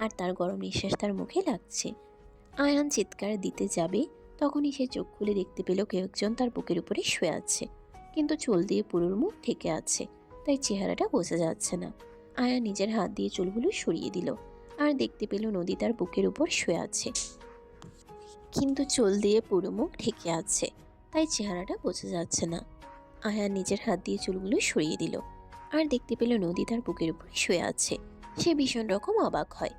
আর তার গরম নিঃশ্বাস তার মুখে লাগছে, আয়ান চিৎকার দিতে যাবে, তখনই সে চোখ খুলে দেখতে পেল কেউ একজন তার বুকের উপরে শুয়ে আছে, কিন্তু চুল দিয়ে পুরোর মুখ ঢেকে আছে, তাই চেহারাটা বোঝা যাচ্ছে না। আয়ান নিজের হাত দিয়ে চুলগুলো সরিয়ে দিল আর দেখতে পেল নদী তার বুকের উপর শুয়ে আছে, কিন্তু চুল দিয়ে পুরো মুখ ঢেকে আছে, তাই চেহারাটা বোঝা যাচ্ছে না। আয়ান নিজের হাত দিয়ে চুলগুলো সরিয়ে দিল আর দেখতে পেল নদী তার বুকের উপরে শুয়ে আছে। সে ভীষণ রকম অবাক হয়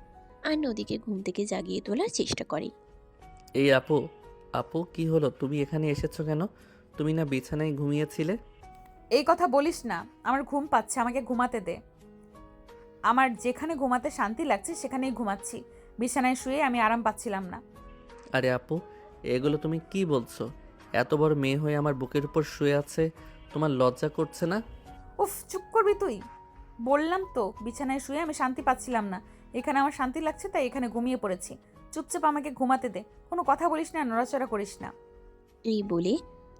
আর নদীকে ঘুম থেকে জাগিয়ে তোলার চেষ্টা করে। এই আপু, আপু কি হলো? তুমি এখানে এসেছো কেন? তুমি না বিছানায় ঘুমিয়েছিলে? এই কথা বলিস না, আমার ঘুম পাচ্ছে, আমাকে ঘুমাতে দে। আমার যেখানে ঘুমাতে শান্তি লাগছে সেখানেই ঘুমাচ্ছি। বিছানায় শুয়ে আমি আরাম পাচ্ছিলাম না। আরে আপু, এগুলো তুমি কি বলছো? এত বড় মেয়ে হয়ে আমার বুকের উপর শুয়ে আছে, তোমার লজ্জা করছে না? উফ, চুপ করবি তুই? বললাম তো বিছানায় শুয়ে আমি শান্তি পাচ্ছিলাম না, এখানে আমার শান্তি লাগছে তাই এখানে ঘুমিয়ে পড়েছি। চুপচাপ আমাকে ঘুমাতে দে, কোনো কথা বলিস না, নড়াচড়া করিস না। এই বলে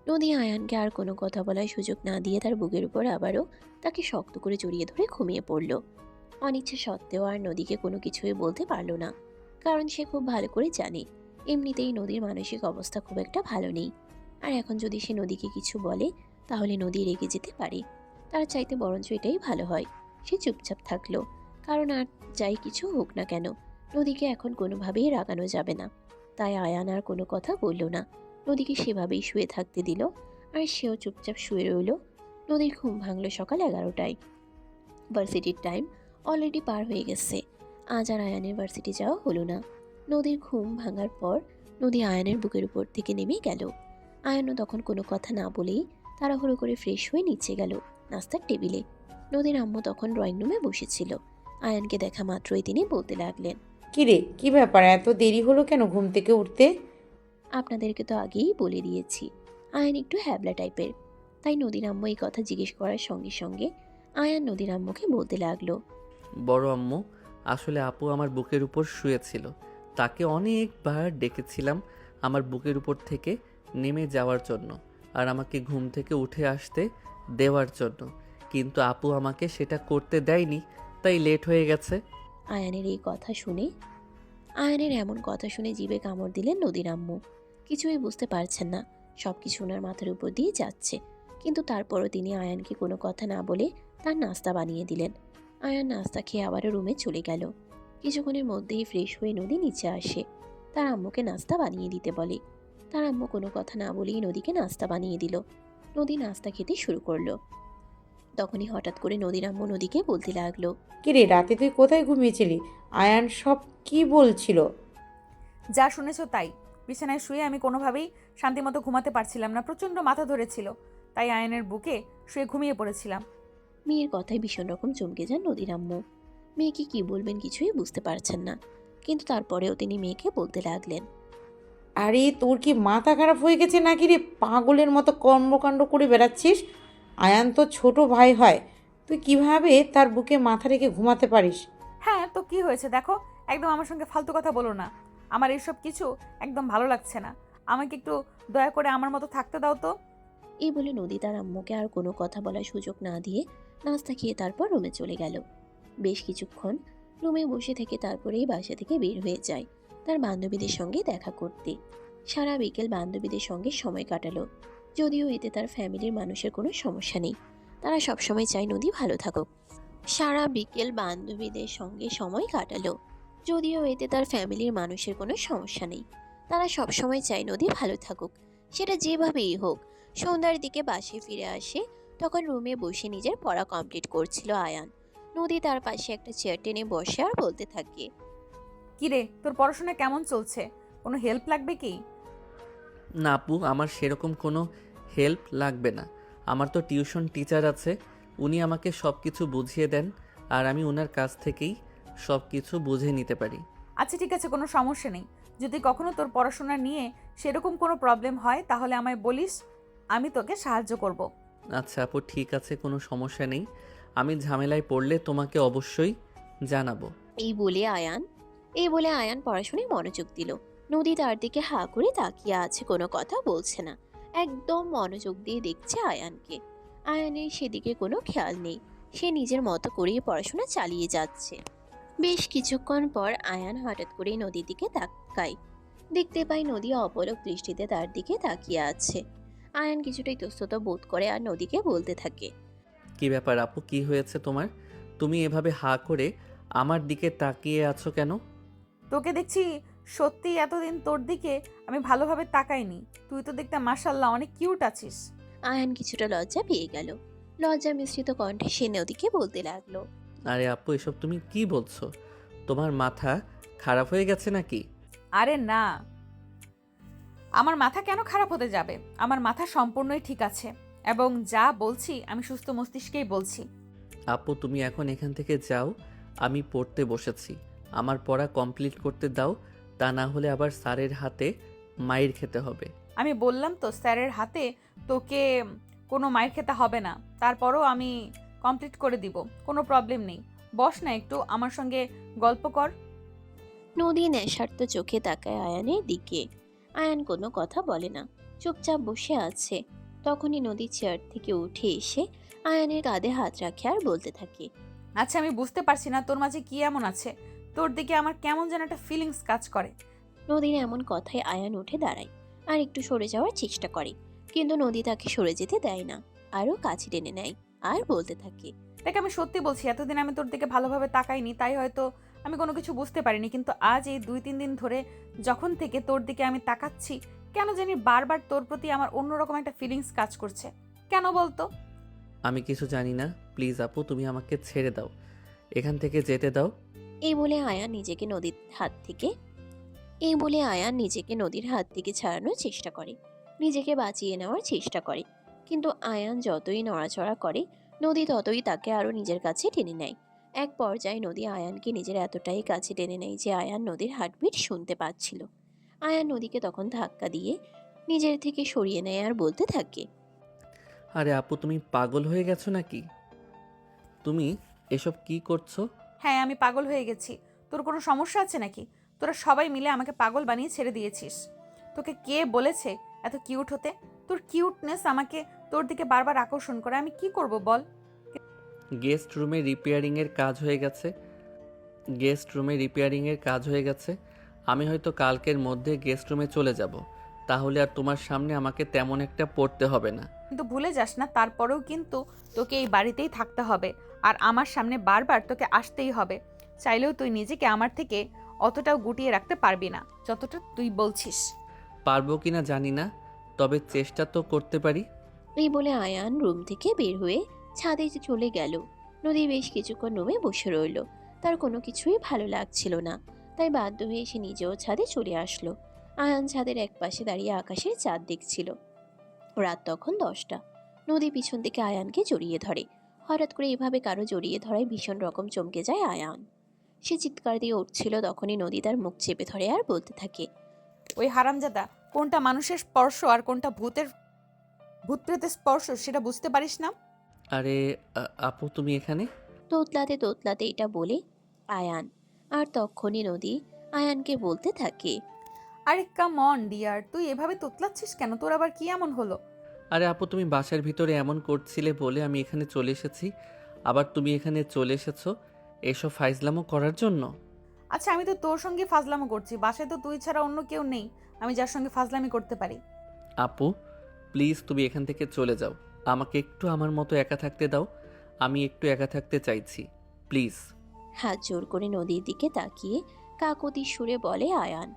নদী আয়ানকে আর কোনো কথা বলার সুযোগ না দিয়ে তার বুকের উপর আবারও তাকে শক্ত করে জড়িয়ে ধরে ঘুমিয়ে পড়ল। অনিচ্ছা সত্ত্বেও আর নদীকে কোনো কিছুই বলতে পারল না, কারণ সে খুব ভালো করে জানে এমনিতেই নদীর মানসিক অবস্থা খুব একটা ভালো নেই, আর এখন যদি সে নদীকে কিছু বলে তাহলে নদী রেগে যেতে পারে। তার চাইতে বরঞ্চ এটাই ভালো হয় সে চুপচাপ থাকলো, কারণ আর যাই কিছু হোক না কেন নদীকে এখন কোনোভাবেই রাগানো যাবে না। তাই আয়ান আর কোনো কথা বলল না, নদীকে সেভাবেই শুয়ে থাকতে দিল আর সেও চুপচাপ শুয়ে রইল। নদীর ঘুম ভাঙল সকাল 11টায়। ভার্সিটির টাইম অলরেডি পার হয়ে গেছে, আজ আর আয়ানের ভার্সিটি যাওয়া হলো না। নদীর ঘুম ভাঙার পর নদী আয়ানের বুকের উপর থেকে নেমে গেল। আয়ানও তখন কোনো কথা না বলেই তাড়াহুড়ো করে ফ্রেশ হয়ে নিচে গেল নাস্তার টেবিলে। নদীর আম্মু তখন ড্রয়িং রুমে বসেছিল। আয়ানকে দেখা মাত্রই তিনি বলতে লাগলেন, কিরে, কি ব্যাপার, এত দেরি হলো কেন ঘুম থেকে উঠতে? আপনাদেরকে তো আগেই বলে দিয়েছি আয়ান একটু হ্যাবলা টাইপের, তাই নদীর আম্মু এই কথা জিজ্ঞেস করার সঙ্গে সঙ্গে আয়ান নদীর আম্মুকে বলতে লাগলো, বড় আম্মু, আসলে আপু আমার বুকের উপর শুয়েছিল, তাকে অনেকবার ডেকেছিলাম আমার বুকের উপর থেকে নেমে যাওয়ার জন্য আর আমাকে ঘুম থেকে উঠে আসতে দেওয়ার জন্য, কিন্তু আপু আমাকে সেটা করতে দেয়নি, তাই লেট হয়ে গেছে। আয়ানের এই কথা শুনে আয়ানের এমন কথা শুনে জিভে কামড় দিলেন নদীর আম্মু। কিছুই বুঝতে পারছেন না, সব কিছু ওনার মাথার উপর দিয়ে যাচ্ছে, কিন্তু তারপরও তিনি আয়ানকে কোনো কথা না বলে তার নাস্তা বানিয়ে দিলেন। আয়ান নাস্তা খেয়ে আবারও রুমে চলে গেল। কিছুক্ষণের মধ্যেই ফ্রেশ হয়ে নদী নিচে আসে, তার আম্মুকে নাস্তা বানিয়ে দিতে বলে। তার আম্মু কোনো কথা না বলেই নদীকে নাস্তা বানিয়ে দিল। নদী নাস্তা খেতে শুরু করলো। তখনই হঠাৎ করে নদীর আম্মু নদীকে বলতে লাগলো, কিরে, রাতে তুই কোথায় ঘুমিয়েছিলি? আয়ান সব কি বলছিল? যা শুনেছো তাই। বিছানায় শুয়ে আমি কোনোভাবেই শান্তিমতো ঘুমাতে পারছিলাম না, প্রচণ্ড মাথা ধরেছিল, তাই আয়নের বুকে শুয়ে ঘুমিয়ে পড়েছিলাম। মেয়ের কথায় ভীষণ রকম চমকে যান নদীর আম্মু। মেয়েকে কি বলবেন কিছুই বুঝতে পারছেন না, কিন্তু তারপরেও তিনি মেয়েকে বলতে লাগলেন, আরে তোর কি মাথা খারাপ হয়ে গেছে নাকি রে? পাগলের মতো কর্মকাণ্ড করে বেড়াচ্ছিস। আয়ান তো ছোট ভাই হয়, তুই কিভাবে তার বুকে মাথা রেখে ঘুমাতে পারিস? হ্যাঁ, তো কি হয়েছে দেখো, একদম আমার সঙ্গে ফালতু কথা বলো না। আমার এইসব কিছু একদম ভালো লাগছে না। আমাকে একটু দয়া করে আমার মতো থাকতে দাও তো। এই বলে নদী তার আম্মুকে আর কোনো কথা বলার সুযোগ না দিয়ে নাস্তা খেয়ে তারপর রুমে চলে গেল। বেশ কিছুক্ষণ রুমে বসে থেকে তারপরেই বাসা থেকে বের হয়ে যায় তার বান্ধবীদের সঙ্গে দেখা করতে। সারা বিকেল বান্ধবীদের সঙ্গে সময় কাটালো। যদিও এতে তার ফ্যামিলির মানুষের কোনো সমস্যা নেই, তারা সবসময় চায় নদী ভালো থাকুক। সারা বিকেল বান্ধবীদের সঙ্গে সময় কাটালো। যদিও এতে তার ফ্যামিলির মানুষের কোনো সমস্যা নেই, তারা সবসময় চায় নদী ভালো থাকুক, সেটা যেভাবেই হোক। সন্ধ্যার দিকে বাসে ফিরে আসে, তখন রুমে বসে নিজের পড়া কমপ্লিট করছিল আয়ান। নদী তার পাশে একটা চেয়ার টেনে বসে আর বলতে থাকে, কি রে, তোর পড়াশোনা কেমন চলছে? কোনো হেল্প লাগবে কি? না আপু, আমার সেরকম কোনো হেল্প লাগবে না। আমার তো টিউশন টিচার আছে, উনি আমাকে সব কিছু বুঝিয়ে দেন আর আমি ওনার কাছ থেকেই সব কিছু বুঝে নিতে পারি। আচ্ছা ঠিক আছে, কোনো সমস্যা নেই। যদি কখনো তোর পড়াশোনা নিয়ে সেরকম কোনো প্রবলেম হয় তাহলে আমায় বলিস, আমি তোকে সাহায্য করব। আচ্ছা আপু, ঠিক আছে, কোনো সমস্যা নেই। আমি ঝামেলায় পড়লে তোমাকে অবশ্যই জানাবো। এই বলে আয়ান পড়াশোনায় মনোযোগ দিল। নদী তার দিকে হা করে তাকিয়ে আছে, কোনো কথা বলছে না, একদম মনোযোগ দিয়ে দেখছে আয়ানকে। আয়ানের সেদিকে কোনো খেয়াল নেই, সে নিজের মতো করেই পড়াশোনা চালিয়ে যাচ্ছে। বেশ কিছুক্ষণ পর আয়ান হঠাৎ করেই নদীর দিকে তাকায়। দেখতে পায় নদী অপলক দৃষ্টিতে তার দিকে তাকিয়ে আছে। আয়ান কিছুটা ইতস্তত বোধ করে আর নদীকে বলতে থাকে, কি ব্যাপার আপু, কি হয়েছে তোমার? তুমি এভাবে হা করে আমার দিকে তাকিয়ে আছো কেন? তোকে দেখছি সত্যি এতদিন তোর দিকে আমি ভালোভাবে তাকাইনি। তুই তো দেখতে মাশাআল্লাহ অনেক কিউট আছিস। আয়ান কিছুটা লজ্জা পেয়ে গেল। লজ্জা মিশ্রিত কণ্ঠে সে নদীকে বলতে লাগলো, আরে আপু, এসব তুমি কি বলছো? তোমার মাথা খারাপ হয়ে গেছে নাকি? আরে না, আমার মাথা কেন খারাপ হতে যাবে? আমার মাথা সম্পূর্ণই ঠিক আছে এবং যা বলছি আমি সুস্থ মস্তিষ্কেই বলছি। আপু তুমি এখন এখান থেকে যাও, আমি পড়তে বসেছি। আমার পড়া কমপ্লিট করতে দাও, তা না হলে আবার স্যারের হাতে মাইর খেতে হবে। আমি বললাম তো স্যারের হাতে তোকে কোনো মাইর খেতে হবে না, তারপরও আমি কমপ্লিট করে দিব, কোনো প্রবলেম নেই। বস না, একটু আমার সঙ্গে গল্প কর। নদী নেশার্ত চোখে তাকায় আয়ানের দিকে। আয়ান কোনো কথা বলে না, চুপচাপ বসে আছে। তখনই নদী চেয়ার থেকে উঠে এসে আয়ানের কাঁধে হাত রাখে আর বলতে থাকে, আচ্ছা আমি বুঝতে পারছি না তোর মাঝে কি এমন আছে, তোর দিকে আমার কেমন যেন একটা ফিলিংস কাজ করে। নদীর এমন কথায় আয়ান উঠে দাঁড়ায় আর একটু সরে যাওয়ার চেষ্টা করে, কিন্তু নদী তাকে সরে যেতে দেয় না, আরও কাছে টেনে নেয় আর বলতে থাকে, দেখ আমি সত্যি বলছি, এতদিন আমি তোর দিকে ভালোভাবে তাকাইনি, তাই হয়তো আমি কোনো কিছু বুঝতে পারিনি, কিন্তু আজ এই 2-3 দিন ধরে যখন থেকে তোর দিকে আমি তাকাচ্ছি, কেন জানি বারবার তোর প্রতি আমার অন্যরকম একটা ফিলিংস কাজ করছে। কেন বলতো? আমি কিছু জানি না, প্লিজ আপু তুমি আমাকে ছেড়ে দাও, এখান থেকে যেতে দাও। এই বলে আয়ান নিজেকে নদীর হাত থেকে ছাড়ানোর চেষ্টা করে, নিজেকে বাঁচিয়ে নেওয়ার চেষ্টা করে। কিন্তু আয়ান যতই নড়াচড়া করে, নদী ততই তাকে আরো নিজের কাছে টেনে নেয়। এক পর্যায়ে নদী আয়ানকে নিজের এতটাই কাছে টেনে নেয় যে আয়ান নদীর হার্টবিট শুনতে পাচ্ছিল। আয়ান নদীকে তখন ধাক্কা দিয়ে নিজের থেকে সরিয়ে নেয় আর বলতে থাকে, আরে আপু, তুমি পাগল হয়ে গেছো নাকি? তুমি এসব কি করছো? হ্যাঁ আমি পাগল হয়ে গেছি। তোর কোনো সমস্যা আছে নাকি? তোরা সবাই মিলে আমাকে পাগল বানিয়ে ছেড়ে দিয়েছিস। তোকে কে বলেছে এত কিউট হতে? তোর কিউটনেস আমাকে তোর দিকে বারবার আকর্ষণ করে, আমি কি করব বল? গেস্ট রুমে রিপেয়ারিংয়ের কাজ হয়ে গেছে। আমি হয়তো কালকের মধ্যে গেস্ট রুমে চলে যাব, তাহলে আর তোমার সামনে আমাকে তেমন একটা পড়তে হবে না। কিন্তু ভুলে যাস না, তারপরেও কিন্তু তোকে এই বাড়িতেই থাকতে হবে আর আমার সামনে বারবার তোকে আসতেই হবে। চাইলেও তুই নিজেকে আমার থেকে অতটাও গুটিয়ে রাখতে পারবি না যতটা তুই বলছিস। পারবো কিনা জানি না, তবে চেষ্টা তো করতে পারি। এই বলে আয়ান রুম থেকে বের হয়ে ছাদে চলে গেল। নদী বেশ কিছুক্ষণ রুমে বসে রইল, তার কোনো কিছুই ভালো লাগছিল না, তাই বাধ্য হয়ে সে নিজেও ছাদে চলে আসলো। আয়ান ছাদের এক পাশে দাঁড়িয়ে আকাশের চাঁদ দেখছিল। রাত তখন 10টা। নদী পিছন থেকে আয়ানকে জড়িয়ে ধরে। হঠাৎ করে এভাবে কারো জড়িয়ে ধরায় ভীষণ রকম চমকে যায় আয়ান। সে চিৎকার দিয়ে উঠছিল, তখনই নদী তার মুখ চেপে ধরে আর বলতে থাকে, ওই হারামজাদা কোনটা মানুষের স্পর্শ আর কোনটা ভূত প্রেতের স্পর্শ সেটা বুঝতে পারিস না? আরে আপু তুমি এখানে? তোতলাতে তোতলাতে এটা বলে আয়ান। আর তখনই নদী আয়ানকে বলতে থাকে, আরে কাম অন ডিয়ার, তুই এভাবে তোতলাচ্ছিস কেন? তোর আবার কি এমন হলো? আরে আপু তুমি বাসার ভিতরে এমন করছিলে বলে আমি এখানে চলে এসেছি, আবার তুমি এখানে চলে এসেছো এসব ফাইজলামো করার জন্য। আচ্ছা, আমি তো তোর সঙ্গে ফাজলামো করছি, বাসায় তো তুই ছাড়া অন্য কেউ নেই আমি যার সঙ্গে ফাজলামি করতে পারি। আপু প্লিজ তুমি এখান থেকে চলে যাও, আমাকে একটু আমার মতো একা থাকতে দাও, আমি একটু একা থাকতে চাইছি প্লিজ। হাত জোর করে নদীর দিকে তাকিয়ে কাকতি সুরে বলে আয়ান।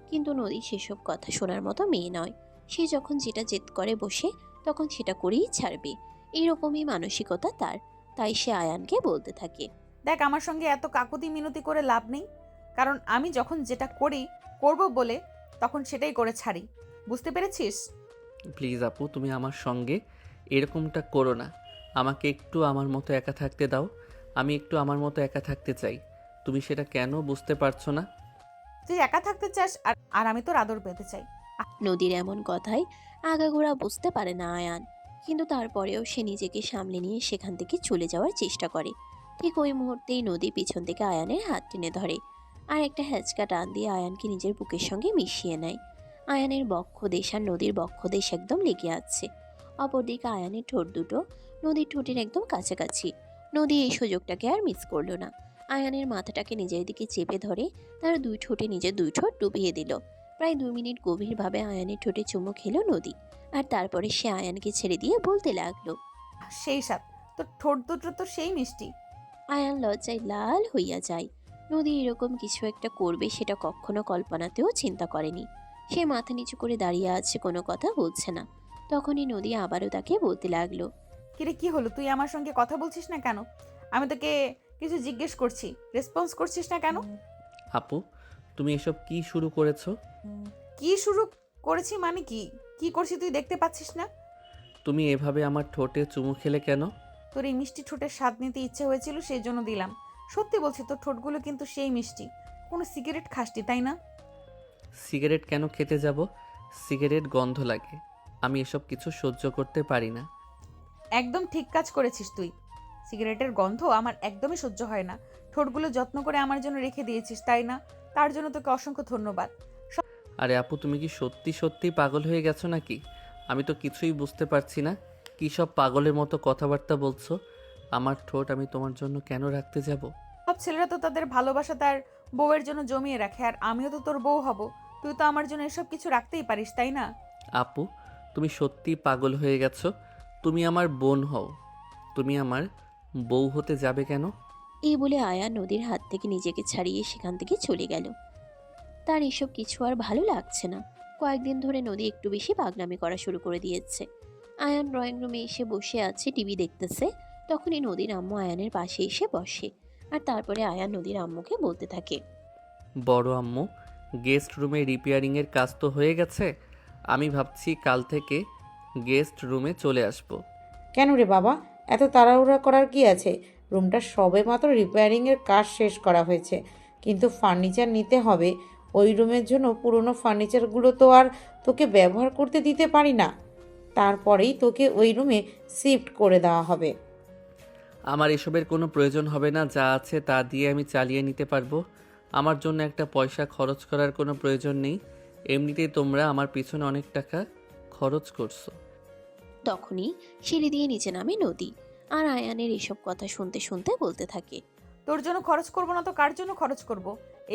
কিন্তু নদী সেসব কথা শোনার মতো মেয়ে নয়। সে যখন যেটা জেদ করে বসে তখন সেটা করেই ছাড়বে, এরকমই মানসিকতা তার। তাই সে আয়ানকে বলতে থাকে, দেখ, আমার সঙ্গে এত কাকুতি মিনতি করে লাভ নেই, কারণ আমি যখন যেটা করব বলে তখন সেটাই করে ছাড়ি, বুঝতে পেরেছিস? প্লিজ আপু তুমি আমার সঙ্গে এরকমটা করো না, আমাকে একটু আমার মতো একা থাকতে দাও, আমি একটু আমার মতো একা থাকতে চাই, তুমি সেটা কেন বুঝতে পারছো না? তুই একা থাকতে চাস আর আর আমি তোর আদর পেতে চাই। নদীর এমন কথায় আগাগোড়া বুঝতে পারে না আয়ান। কিন্তু তারপরেও সে নিজেকে সামলে নিয়ে সেখান থেকে চলে যাওয়ার চেষ্টা করে। ঠিক ওই মুহূর্তেই নদী পিছন থেকে আয়ানের হাত টেনে ধরে আর একটা হ্যাচকা টান দিয়ে আয়ানকে নিজের বুকের সঙ্গে মিশিয়ে নেয়। আয়ানের বক্ষ দেশ আর নদীর বক্ষ দেশ একদম লেগে আছে। অপরদিকে আয়ানের ঠোঁট দুটো নদীর ঠোঁটের একদম কাছাকাছি। নদী এই সুযোগটাকে আর মিস করলো না। আয়ানের মাথাটাকে নিজের দিকে চেপে ধরে তার দুই ঠোঁটে নিজের দুই ঠোঁট ডুবিয়ে দিল। প্রায় 2 মিনিট গভীরভাবে আয়ানের ঠোঁটে চুমু খেলো নদী। আর তারপরে সে আয়ানকে ছেড়ে দিয়ে বলতে লাগলো, সেই সাথ, তোর ঠোঁট দুটো তো সেই মিষ্টি। আয়ান লজ্জায় লাল হইয়া যায়। নদী এরকম কিছু একটা করবে সেটা কখনো কল্পনাতেও চিন্তা করেনি। সে মাথা নিচু করে দাঁড়িয়ে আছে, কোনো কথা বলছে না। তখনই নদী আবারও তাকে বলতে লাগলো, কিরে, কি হলো? তুই আমার সঙ্গে কথা বলছিস না কেন? আমি তোকে কিছু জিজ্ঞেস করছি, রেসপন্স করছিস না কেন? আপু তুমি এসব কি শুরু করেছো? কি শুরু করেছি মানে কি? কি করছি তুই দেখতে পাচ্ছিস না? তুমি এভাবে আমার ঠোঁটে চুমু খেলে কেন? তোর এই মিষ্টি ঠোঁটের স্বাদ নিতে ইচ্ছে হয়েছিল, সেই জন্য দিলাম। সত্যি বলছি, তোর ঠোঁটগুলো কিন্তু সেই মিষ্টি। কোনো সিগারেট খাসটি, তাই না? সিগারেট কেন খেতে যাব? সিগারেট গন্ধ লাগে, আমি এসব কিছু সহ্য করতে পারি না। একদম ঠিক কাজ করেছিস তুই। সিগারেটের গন্ধ আমার একদমই সহ্য হয় না। ঠোঁটগুলো যত্ন করে আমার জন্য রেখে দিয়েছিস, তাই না? তার জন্য তোকে অসংখ্য ধন্যবাদ। আরে আপু তুমি কি সত্যি সত্যি পাগল হয়ে গেছো নাকি? আমি তো কিছুই বুঝতে পারছি না, কী সব পাগলের মতো কথাবার্তা বলছো। আমার ঠোঁট আমি তোমার জন্য কেন রাখতে যাব? সব ছেলেরা তো তাদের ভালোবাসা তার বউয়ের জন্য জমিয়ে রাখে, আর আমিও তো তোর বউ হব। তুই তো আমার জন্য এসব কিছু রাখতেই পারিস, তাই না? আপু তুমি সত্যি পাগল হয়ে গেছো, তুমি আমার বোন হও, তুমি আমার বউ হতে যাবে কেন? এই বলে আয়ান নদীর হাত থেকে নিজেকে ছাড়িয়ে সেখান থেকে চলে গেল। তার এসব কিছু আর ভালো লাগছে না। কয়েকদিন ধরে নদী একটু বেশি পাগলামি করা শুরু করে দিয়েছে। আয়ান ড্রয়িং রুমে এসে বসে আছে, টিভি দেখতেছে। তখনই নদীর আম্মু আয়ানের পাশে এসে বসে। আর তারপরে আয়ান নদীর আম্মুকে বলতে থাকে, বড় আম্মু, গেস্ট রুমে রিপেয়ারিংয়ের কাজ তো হয়ে গেছে, আমি ভাবছি কাল থেকে গেস্ট রুমে চলে আসব। কেন রে বাবা, এত তাড়াহুড়া করার কি আছে? রুমটা সবে মাত্র রিপেয়ারিংয়ের কাজ শেষ করা হয়েছে, কিন্তু ফার্নিচার নিতে হবে। ওই রুমের জন্য পুরনো ফার্নিচারগুলো তো আর তোকে ব্যবহার করতে দিতে পারি না। তারপরেই তোকে ওই রুমে শিফট করে দেওয়া হবে। আমার এসবের কোনো প্রয়োজন হবে না, যা আছে তা দিয়ে আমি চালিয়ে নিতে পারবো। আমার জন্য একটা পয়সা খরচ করার কোনো প্রয়োজন নেই, এমনিতেই তোমরা আমার পিছনে অনেক টাকা খরচ করছো। তখনই সিঁড়ি দিয়ে নিচে নামে নদী। আর আয়ানের এসব কথা শুনতে শুনতে বলতে থাকে, তোর জন্য খরচ করব না তো কার জন্য খরচ করব?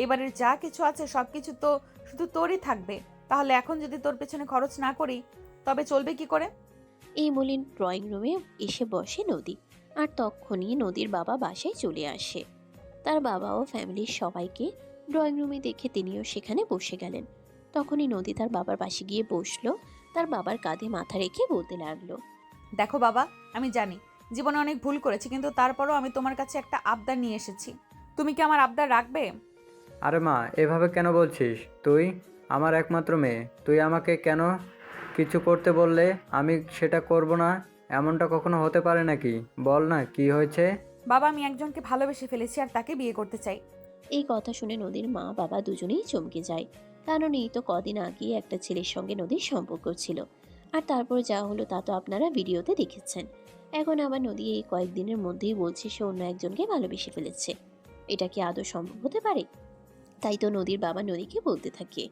এবারের যা কিছু আছে সব কিছু তো শুধু তোরই থাকবে। তাহলে এখন যদি তোর পেছনে খরচ না করি তবে চলবে কি করে? এই বলে ড্রয়িং রুমে এসে বসে নদী। আর তখনই নদীর বাবা বাসায় চলে আসে। তার বাবা ও ফ্যামিলির সবাইকে ড্রয়িং রুমে দেখে তিনিও সেখানে বসে গেলেন। তখনই নদী তার বাবার পাশে গিয়ে বসলো। তার বাবার কাঁধে মাথা রেখে বলতে লাগলো, দেখো বাবা, আমি জানি জীবনে অনেক ভুল করেছি, কিন্তু তারপরও আমি তোমার কাছে একটা আবদার নিয়ে এসেছি। তুমি কি আমার আবদার রাখবে? আরে মা, এভাবে কেন বলছিস? তুই আমার একমাত্র মেয়ে, তুই আমাকে কেন কিছু করতে বললে আমি সেটা করব না? এমনটা কখনো হতে পারে নাকি? বল না কি হয়েছে? বাবা, আমি একজনকে ভালোবেসে ফেলেছি আর তাকে বিয়ে করতে চাই। এই কথা শুনে নদীর মা বাবা দুজনেই চমকে যায়। কারণ এই তো কদিন আগে একটা ছেলের সঙ্গে নদীর সম্পর্ক ছিল, আর তারপর যা হলো তা তো আপনারা ভিডিওতে দেখেছেন। এখন আবার নদী এই কয়েকদিনের মধ্যেই বলছে সে অন্য একজনকে ভালোবেসে ফেলেছে। এটা কি আদৌ সম্ভব হতে পারে? তাই তো নদীর বাবা নদীকে বলতে থাকে।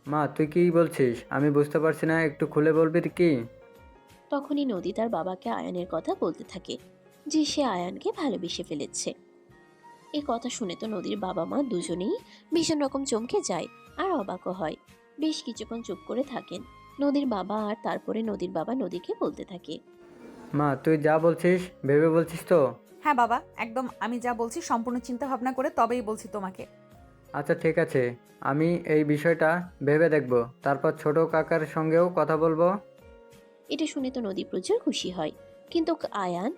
মা, তুই কি বলছিস? আমি বুঝতে পারছি না, একটু খুলে বলবি কি? তখনই নদী তার বাবাকে আয়ানের কথা বলতে থাকে যে সে আয়ানকে ভালোবেসে ফেলেছে। এই কথা শুনে তো নদীর বাবা মা দুজনেই ভীষণ রকম চমকে যায় আর অবাকও হয়। বেশ কিছুক্ষণ চুপ করে থাকেন নদীর বাবা, আর তারপরে নদীর বাবা নদীকে বলতে থাকে। মা, তুই যা বলছিস ভেবে বলছিস তো? হ্যাঁ বাবা, একদম আমি যা বলছি সম্পূর্ণ চিন্তা ভাবনা করে তবেই বলছি তোমাকে। আচ্ছা ঠিক আছে, আমি এই বিষয়টা ভেবে দেখব, তারপর ছোট কাকার সঙ্গেও কথা বলবো। এটা শুনে তো নদী প্রচুর খুশি হয়, কিন্তু আয়ান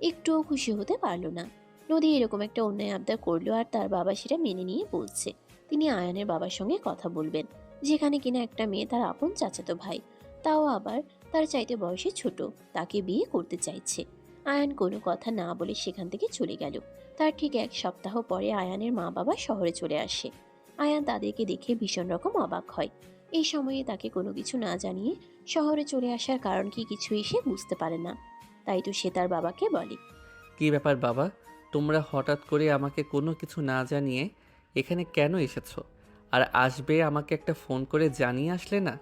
একটুও খুশি হতে পারলো না। নদী এরকম একটা অন্যায় আবদার করলো আর তার বাবা সেটা মেনে নিয়ে বলছে তিনি আয়ানের বাবার সঙ্গে কথা বলবেন, যেখানে কিনা একটা মেয়ে তার আপন চাচাতো ভাই, তাও আবার তার চাইতে বয়সে ছোট, তাকে বিয়ে করতে চাইছে। আয়ান কোনো কথা না বলে সেখান থেকে চলে গেল। তার ঠিক 1 সপ্তাহ পরে আয়ানের মা বাবা শহরে চলে আসে। আয়ান তাদেরকে দেখে ভীষণ রকম অবাক হয়। এই সময়ে তাকে কোনো কিছু না জানিয়ে শহরে চলে আসার কারণ কি কিছুই সে বুঝতে পারে না। তাই তো সে তার বাবাকে বলে, কি ব্যাপার বাবা, তোমরা হঠাৎ করে আমাকে কোনো কিছু না জানিয়ে এখানে কেন এসেছো? আর আসবে আমাকে একটা ফোন করে জানিয়ে আসলে না?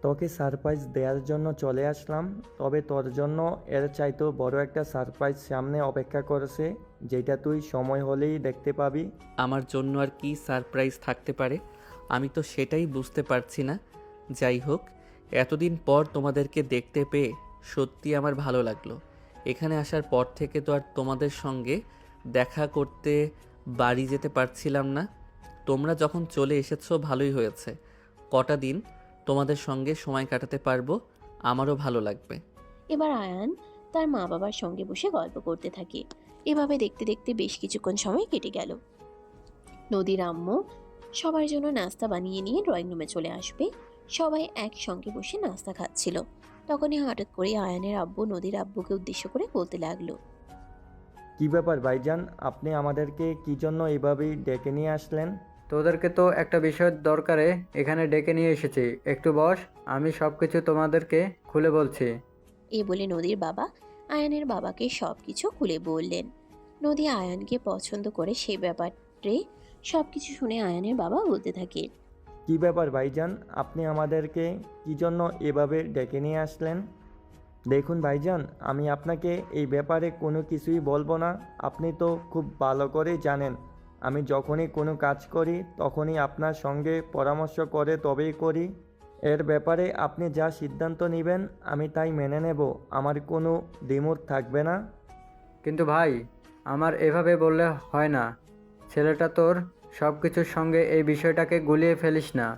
তোকে সারপ্রাইজ দেওয়ার জন্য চলে আসলাম, তবে তোর জন্য এর চাইতেও বড় একটা সারপ্রাইজ সামনে অপেক্ষা করেছে, যেটা তুই সময় হলেই দেখতে পাবি। আমার জন্য আর কি সারপ্রাইজ থাকতে পারে? আমি তো সেটাই বুঝতে পারছি না। যাই হোক, এতদিন পর তোমাদেরকে দেখতে পেয়ে সত্যি আমার ভালো লাগলো। এখানে আসার পর থেকে তো আর তোমাদের সঙ্গে দেখা করতে বাড়ি যেতে পারছিলাম না। তোমরা যখন চলে এসেছো ভালোই হয়েছে। কটা দিন তোমাদের সঙ্গে সময় কাটাতে পারবো, আমারও ভালো লাগবে। এবার আয়ান তার মা বাবার সঙ্গে বসে গল্প করতে থাকে। এভাবে দেখতে দেখতে বেশ কিছুক্ষণ সময় কেটে গেল। নদীর আম্মু সবার জন্য নাস্তা বানিয়ে নিয়ে ড্রয়িং রুমে চলে আসবে। সবাই একসঙ্গে বসে নাস্তা খাচ্ছিল। তখনই হঠাৎ করে আয়ানের আব্বু নদীর আব্বুকে উদ্দেশ্য করে বলতে লাগলো, কি ব্যাপার ভাইজান, আপনি আমাদেরকে কি জন্য এভাবেই ডেকে নিয়ে আসলেন? তোদেরকে তো একটা বিষয়ের দরকারে এখানে ডেকে নিয়ে এসেছি, একটু বস, আমি সব কিছু তোমাদেরকে খুলে বলছি। এ বলে নদীর বাবা আয়ানের বাবাকে সবকিছু খুলে বললেন। নদী আয়ানকে পছন্দ করে সে ব্যাপারে সবকিছু শুনে আয়ানের বাবা বলতে থাকে, কি ব্যাপার ভাইজান, আপনি আমাদেরকে কি জন্য এভাবে ডেকে নিয়ে আসলেন? দেখুন ভাইজান, আমি আপনাকে এই ব্যাপারে কোনো কিছুই বলবো না। আপনি তো খুব ভালো করেই জানেন আমি যখনই কোনো কাজ করি তখনই আপনার সঙ্গে পরামর্শ করে তবেই করি। এর ব্যাপারে আপনি যা সিদ্ধান্ত নেবেন আমি তাই মেনে নেব, আমার কোনো দ্বিমত থাকবে না। কিন্তু ভাই, আমার এভাবে বললে হয় না। ছেলেটা তোর, সব কিছুর সঙ্গে এই বিষয়টাকে গুলিয়ে ফেলিস না।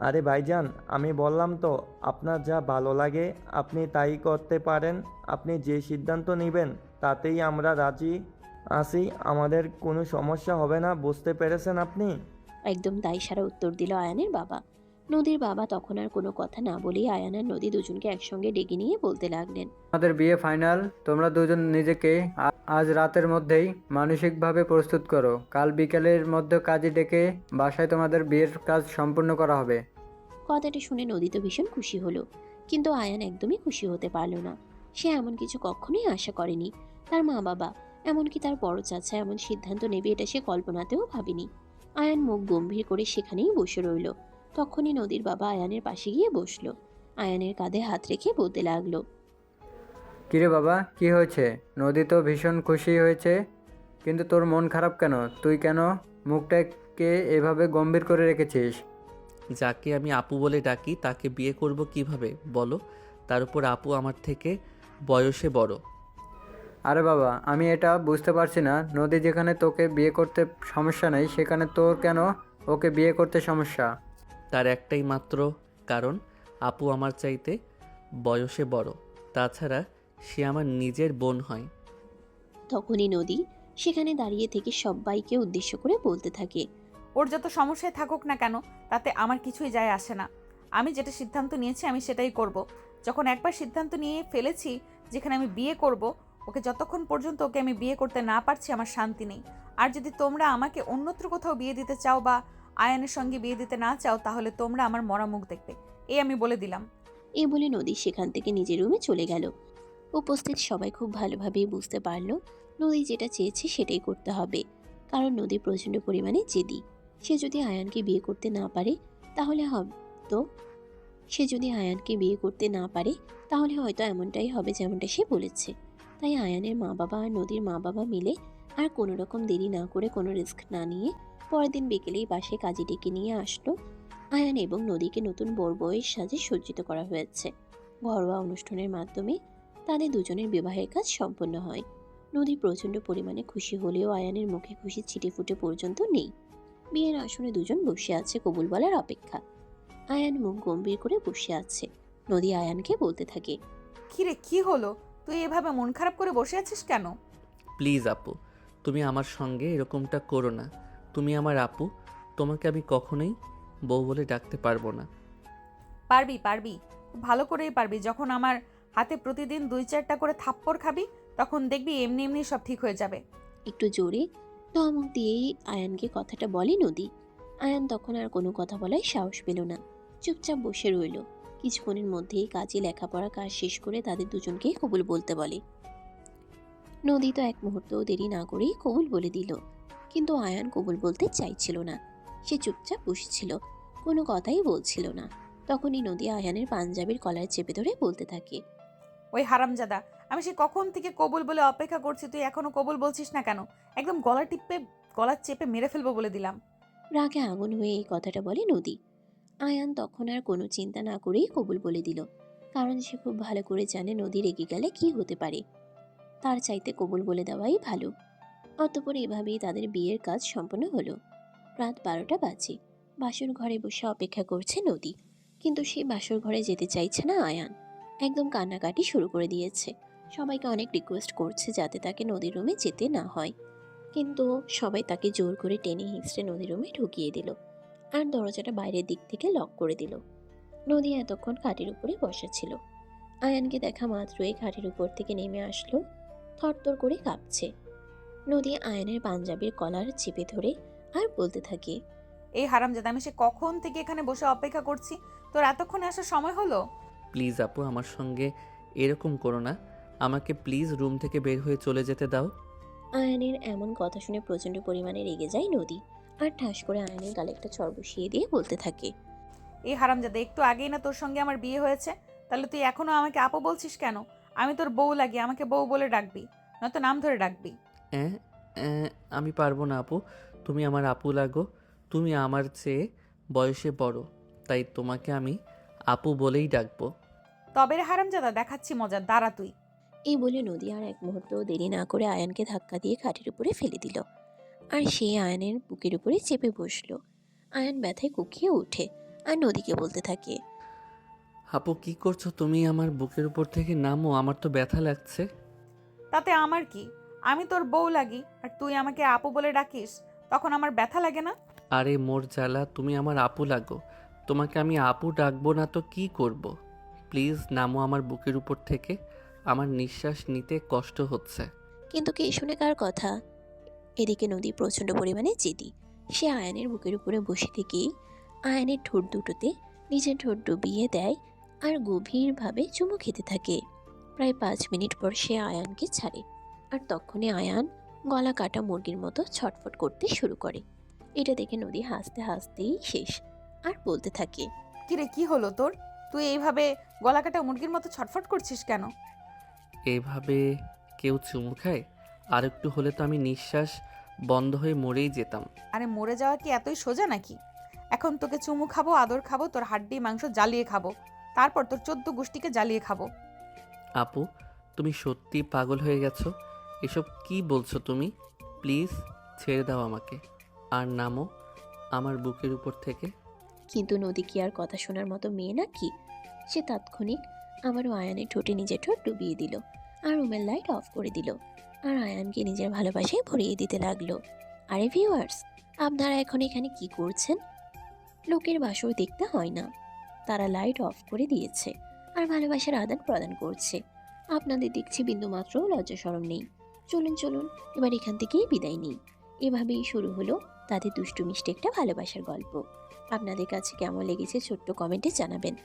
আরে ভাইজান, আমি বললাম তো আপনার যা ভালো লাগে আপনি তাই করতে পারেন। আপনি যে সিদ্ধান্ত নেবেন তাতেই আমরা রাজি আছি, আমাদের কোনো সমস্যা হবে না, বুঝতে পেরেছেন আপনি? একদম তাই সারা উত্তর দিল আয়ানের বাবা। নদীর বাবা তখন আর কোনো কথা না বলেই আয়ান আর নদী দুজনকে একসঙ্গে ডেকে নিয়ে বলতে লাগলেন, আমাদের বিয়ে ফাইনাল। তোমরা দুজন নিজেকে আজ রাতের মধ্যেই মানসিকভাবে প্রস্তুত করো। কাল বিকেলের মধ্যে কাজে ডেকে বাসায় তোমাদের বিয়ের কাজ সম্পূর্ণ করা হবে। কথাটা শুনে নদী তো ভীষণ খুশি হলো, কিন্তু আয়ান একদমই খুশি হতে পারল না। সে এমন কিছু কখনোই আশা করেনি। তার মা বাবা, এমনকি তার বড় চাচা এমন সিদ্ধান্ত নেবে এটা সে কল্পনাতেও ভাবেনি। আয়ান মুখ গম্ভীর করে সেখানেই বসে রইল। তখনই নদীর বাবা আয়ানের পাশে গিয়ে বসলো। আয়ানের কাঁধে হাত রেখে বলতে লাগলো, কিরে বাবা, কি হয়েছে? নদী তো ভীষণ খুশি হয়েছে, কিন্তু তোর মন খারাপ কেন? তুই কেন মুখটাকে এভাবে গম্ভীর করে রেখেছিস? যাকে আমি আপু বলে ডাকি তাকে বিয়ে করব কিভাবে বলো? তার উপর আপু আমার থেকে বয়সে বড়। আরে বাবা, আমি এটা বুঝতে পারছি না। নদী যেখানে তোকে বিয়ে করতে সমস্যা নেই, সেখানে তোর কেন ওকে বিয়ে করতে সমস্যা? তার একটাই মাত্র কারণ, আপু আমার চাইতে বয়সে বড়। তাছাড়া সে আমার নিজের বোন হয়। তখনই নদী সেখানে দাঁড়িয়ে থেকে সবাইকে উদ্দেশ্য করে বলতে থাকে, ওর যত সমস্যায় থাকুক না কেন তাতে আমার কিছুই যায় আসে না। আমি যেটা সিদ্ধান্ত নিয়েছি আমি সেটাই করব। যখন একবার সিদ্ধান্ত নিয়ে ফেলেছি যেখানে আমি বিয়ে করব, ওকে যতক্ষণ পর্যন্ত ওকে আমি বিয়ে করতে না পারছি আমার শান্তি নেই। আর যদি তোমরা আমাকে অন্যত্র কোথাও বিয়ে দিতে চাও বা আয়ানের সঙ্গে বিয়ে দিতে না চাও তাহলে তোমরা আমার মরা মুখ দেখবে, এই আমি বলে দিলাম। এই বলে নদী সেখান থেকে নিজের রুমে চলে গেল। উপস্থিত সবাই খুব ভালোভাবেই বুঝতে পারলো নদী যেটা চেয়েছে সেটাই করতে হবে, কারণ নদী প্রচণ্ড পরিমাণে জেদি। সে যদি আয়ানকে বিয়ে করতে না পারে তাহলে হয়তো এমনটাই হবে যেমনটা সে বলেছে। তাই আয়ানের মা বাবা আর নদীর মা বাবা মিলে আর কোনো রকম দেরি না করে, কোনো রিস্ক না নিয়ে পরের দিন বিকেলেই বাসায় কাজে ডেকে নিয়ে আসলো আয়ান এবং নদীকে নতুন বউয়ের সাজে সজ্জিত করা হয়েছে। ঘরোয়া অনুষ্ঠানের মাধ্যমে তাদের দুজনের বিবাহের কাজ সম্পন্ন হয়। নদী প্রচণ্ড পরিমাণে খুশি হলেও আয়ানের মুখে খুশি ছিটে ফুটে পর্যন্ত নেই। বিয়ের আসনে দুজন বসে আছে কবুল বলার অপেক্ষা। আয়ান মুখ গম্ভীর করে বসে আছে। নদী আয়ানকে বলতে থাকে, কিরে কি হলো, তুই এভাবে মন খারাপ করে বসে আছিস কেন? প্লিজ আপু, তুমি আমার সঙ্গে এরকমটা করো না। তুমি আমার আপু, তোমাকে আমি কখনোই বউ বলে ডাকতে পারবো না। পারবি পারবি, খুব ভালো করেই পারবি। যখন আমার হাতে প্রতিদিন 2-4টা করে থাপ্পড় খাবি তখন দেখবি এমনি এমনি সব ঠিক হয়ে যাবে। একটু জোরে ধমক দিয়েই আয়ানকে কথাটা বলে নদী। আয়ান তখন আর কোনো কথা বলার সাহস পেল না, চুপচাপ বসে রইল। কিছুক্ষণের মধ্যেই কাজে লেখাপড়া কাজ শেষ করে তাদের দুজনকে কবুল বলতে বলে। নদী তো এক মুহূর্তও দেরি না করেই কবুল বলে দিল, কিন্তু আয়ান কবুল বলতে চাইছিল না। সে চুপচাপ বসেছিল, কোনো কথাই বলছিল না। তখনই নদী আয়ানের পাঞ্জাবির কলার চেপে ধরে বলতে থাকে, ওই হারামজাদা, আমি সে কখন থেকে কবুল বলে অপেক্ষা করছি, তুই এখনো কবুল বলছিস না কেন? একদম গলা চেপে মেরে ফেলবো বলে দিলাম। রাগে আগুন হয়ে এই কথাটা বলে নদী। আয়ান তখন আর কোনো চিন্তা না করেই কবুল বলে দিল, কারণ সে খুব ভালো করে জানে নদী রেগে গেলে কি হতে পারে। তার চাইতে কবুল বলে দেওয়াই ভালো। অতঃপর এভাবেই তাদের বিয়ের কাজ সম্পন্ন হলো। রাত 12টা বাজে। বাসর ঘরে বসে অপেক্ষা করছে নদী, কিন্তু সেই বাসর ঘরে যেতে চাইছে না আয়ান। একদম কান্নাকাটি শুরু করে দিয়েছে। সবাইকে অনেক রিকোয়েস্ট করছে যাতে তাকে নদীর রুমে যেতে না হয়, কিন্তু সবাই তাকে জোর করে টেনে হিঁচড়ে নদীর রুমে ঢুকিয়ে দিল আর দরজাটা বাইরের দিক থেকে লক করে দিল। নদী এতক্ষণ খাটের উপরে বসা ছিল। আয়ানকে দেখা মাত্রই খাটের উপর থেকে নেমে আসলো, থরথর করে কাঁপছে। নদী আয়ানের পাঞ্জাবির কলার চেপে ধরে আর বলতে থাকে, এই হারামজাদা, আমি সে কখন থেকে এখানে বসে অপেক্ষা করছি, তোর এতক্ষণে আসার সময় হলো? প্লিজ আপু, আমার সঙ্গে এরকম করো না। আমাকে প্লিজ রুম থেকে বের হয়ে চলে যেতে দাও। আয়ানের এমন কথা শুনে প্রচণ্ড পরিমাণে রেগে যায় নদী আর ঠাস করে আয়ানের গালে একটা চড় বসিয়ে দিয়ে বলতে থাকে, এই হারামজাদা, একটু আগেই না তোর সঙ্গে আমার বিয়ে হয়েছে, তাহলে তুই এখনো আমাকে আপু বলছিস কেন? আমি তোর বউ লাগি, আমাকে বউ বলে ডাকবি, নয়তো নাম ধরে ডাকবি। অ্যাঁ অ্যাঁ, আমি পারবো না আপু। তুমি আমার আপু লাগো। তুমি আমার চেয়ে বয়সে বড়, তাই তোমাকে আমি আপু বলেই ডাকবো। তবে রে হারামজাদা, দেখাচ্ছি মজা, দাঁড়া তুই। এই বলে নদী আর এক মুহূর্ত দেরি না করে আয়ানকে ধাক্কা দিয়ে খাটের উপরে ফেলে দিল আর সে আয়ানের বুকের উপরে চেপে বসলো। আয়ান ব্যথায় কুকিয়ে ওঠে আর নদীকে বলতে থাকে, আপু কি করছো তুমি? আমার বুকের উপর থেকে নামো, আমার তো ব্যথা লাগছে। তাতে আমার কি? আমি তোর বউ লাগি আর তুই আমাকে আপু বলে ডাকিস, তখন আমার ব্যথা লাগে না? আরে মোর জ্বালা, তুমি আমার আপু লাগো। তোমাকে আমি আপু ডাকবো না তো কি করব? প্লিজ নামো আমার বুকের উপর থেকে, আমার নিঃশ্বাস নিতে কষ্ট হচ্ছে। কিন্তু কে শুনে কার কথা? এদিকে নদী প্রচণ্ড পরিমাণে জেদি। সে আয়ানের বুকের উপরে বসে থেকেই আয়ানের ঠোঁট দুটোতে নিজের ঠোঁট ডুবিয়ে দেয় আর গভীরভাবে চুমু খেতে থাকে। প্রায় 5 মিনিট পর সে আয়ানকে ছাড়ে আর তখনই আয়ান গলা কাটা মুরগির মতো ছটফট করতে শুরু করে। এটা দেখে নদী হাসতে হাসতেই শেষ আর বলতে থাকে, কিরে কি হলো তোর? তুই এইভাবে গলা কাটা মুরগির মতো ছটফট করছিস কেন? এভাবে কেউ চুমু খায়? আর একটু হলে তো আমি নিঃশ্বাস বন্ধ হয়ে মরেই যেতাম। আরে মরে যাওয়া কি এতই সোজা নাকি? এখন তোকে চুমু খাবো, আদর খাবো, তোর হাড্ডি মাংস জ্বালিয়ে খাবো, তারপর তোর 14 গোষ্ঠীকে জ্বালিয়ে খাবো। আপু, তুমি সত্যি পাগল হয়ে গেছো? এসব কি বলছো তুমি? প্লিজ ছেড়ে দাও আমাকে আর নামো আমার বুকের উপর থেকে। কিন্তু নদী কি আর কথা শোনার মতো মেয়ে নাকি? সে তাৎক্ষণিক আবারও আয়ানের ঠোঁটে নিজের ঠোঁট ডুবিয়ে দিল আর রুমের লাইট অফ করে দিল আর আয়ানকে নিজের ভালোবাসায় ভরিয়ে দিতে লাগলো। আরে ভিউয়ার্স, আপনারা এখন এখানে কি করছেন? লোকের বাসর দেখতে হয় না, তারা লাইট অফ করে দিয়েছে আর ভালোবাসার আদান প্রদান করছে। আপনাদের দেখছি বিন্দুমাত্র লজ্জা শরম নেই। চলুন চলুন, এবার এখান থেকেই বিদায় নিই। এভাবেই শুরু হলো তাদের দুষ্টু মিষ্টি একটা ভালোবাসার গল্প। আপনাদের কাছে কেমন লেগেছে ছোট্ট কমেন্টে জানাবেন।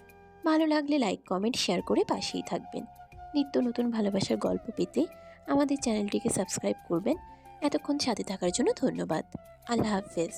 ভালো লাগলে লাইক কমেন্ট শেয়ার করে পাশেই থাকবেন। নিত্য নতুন ভালোবাসার গল্প পেতে আমাদের চ্যানেলটিকে সাবস্ক্রাইব করবেন। এতক্ষণ সাথে থাকার জন্য ধন্যবাদ। আল্লাহ হাফেজ।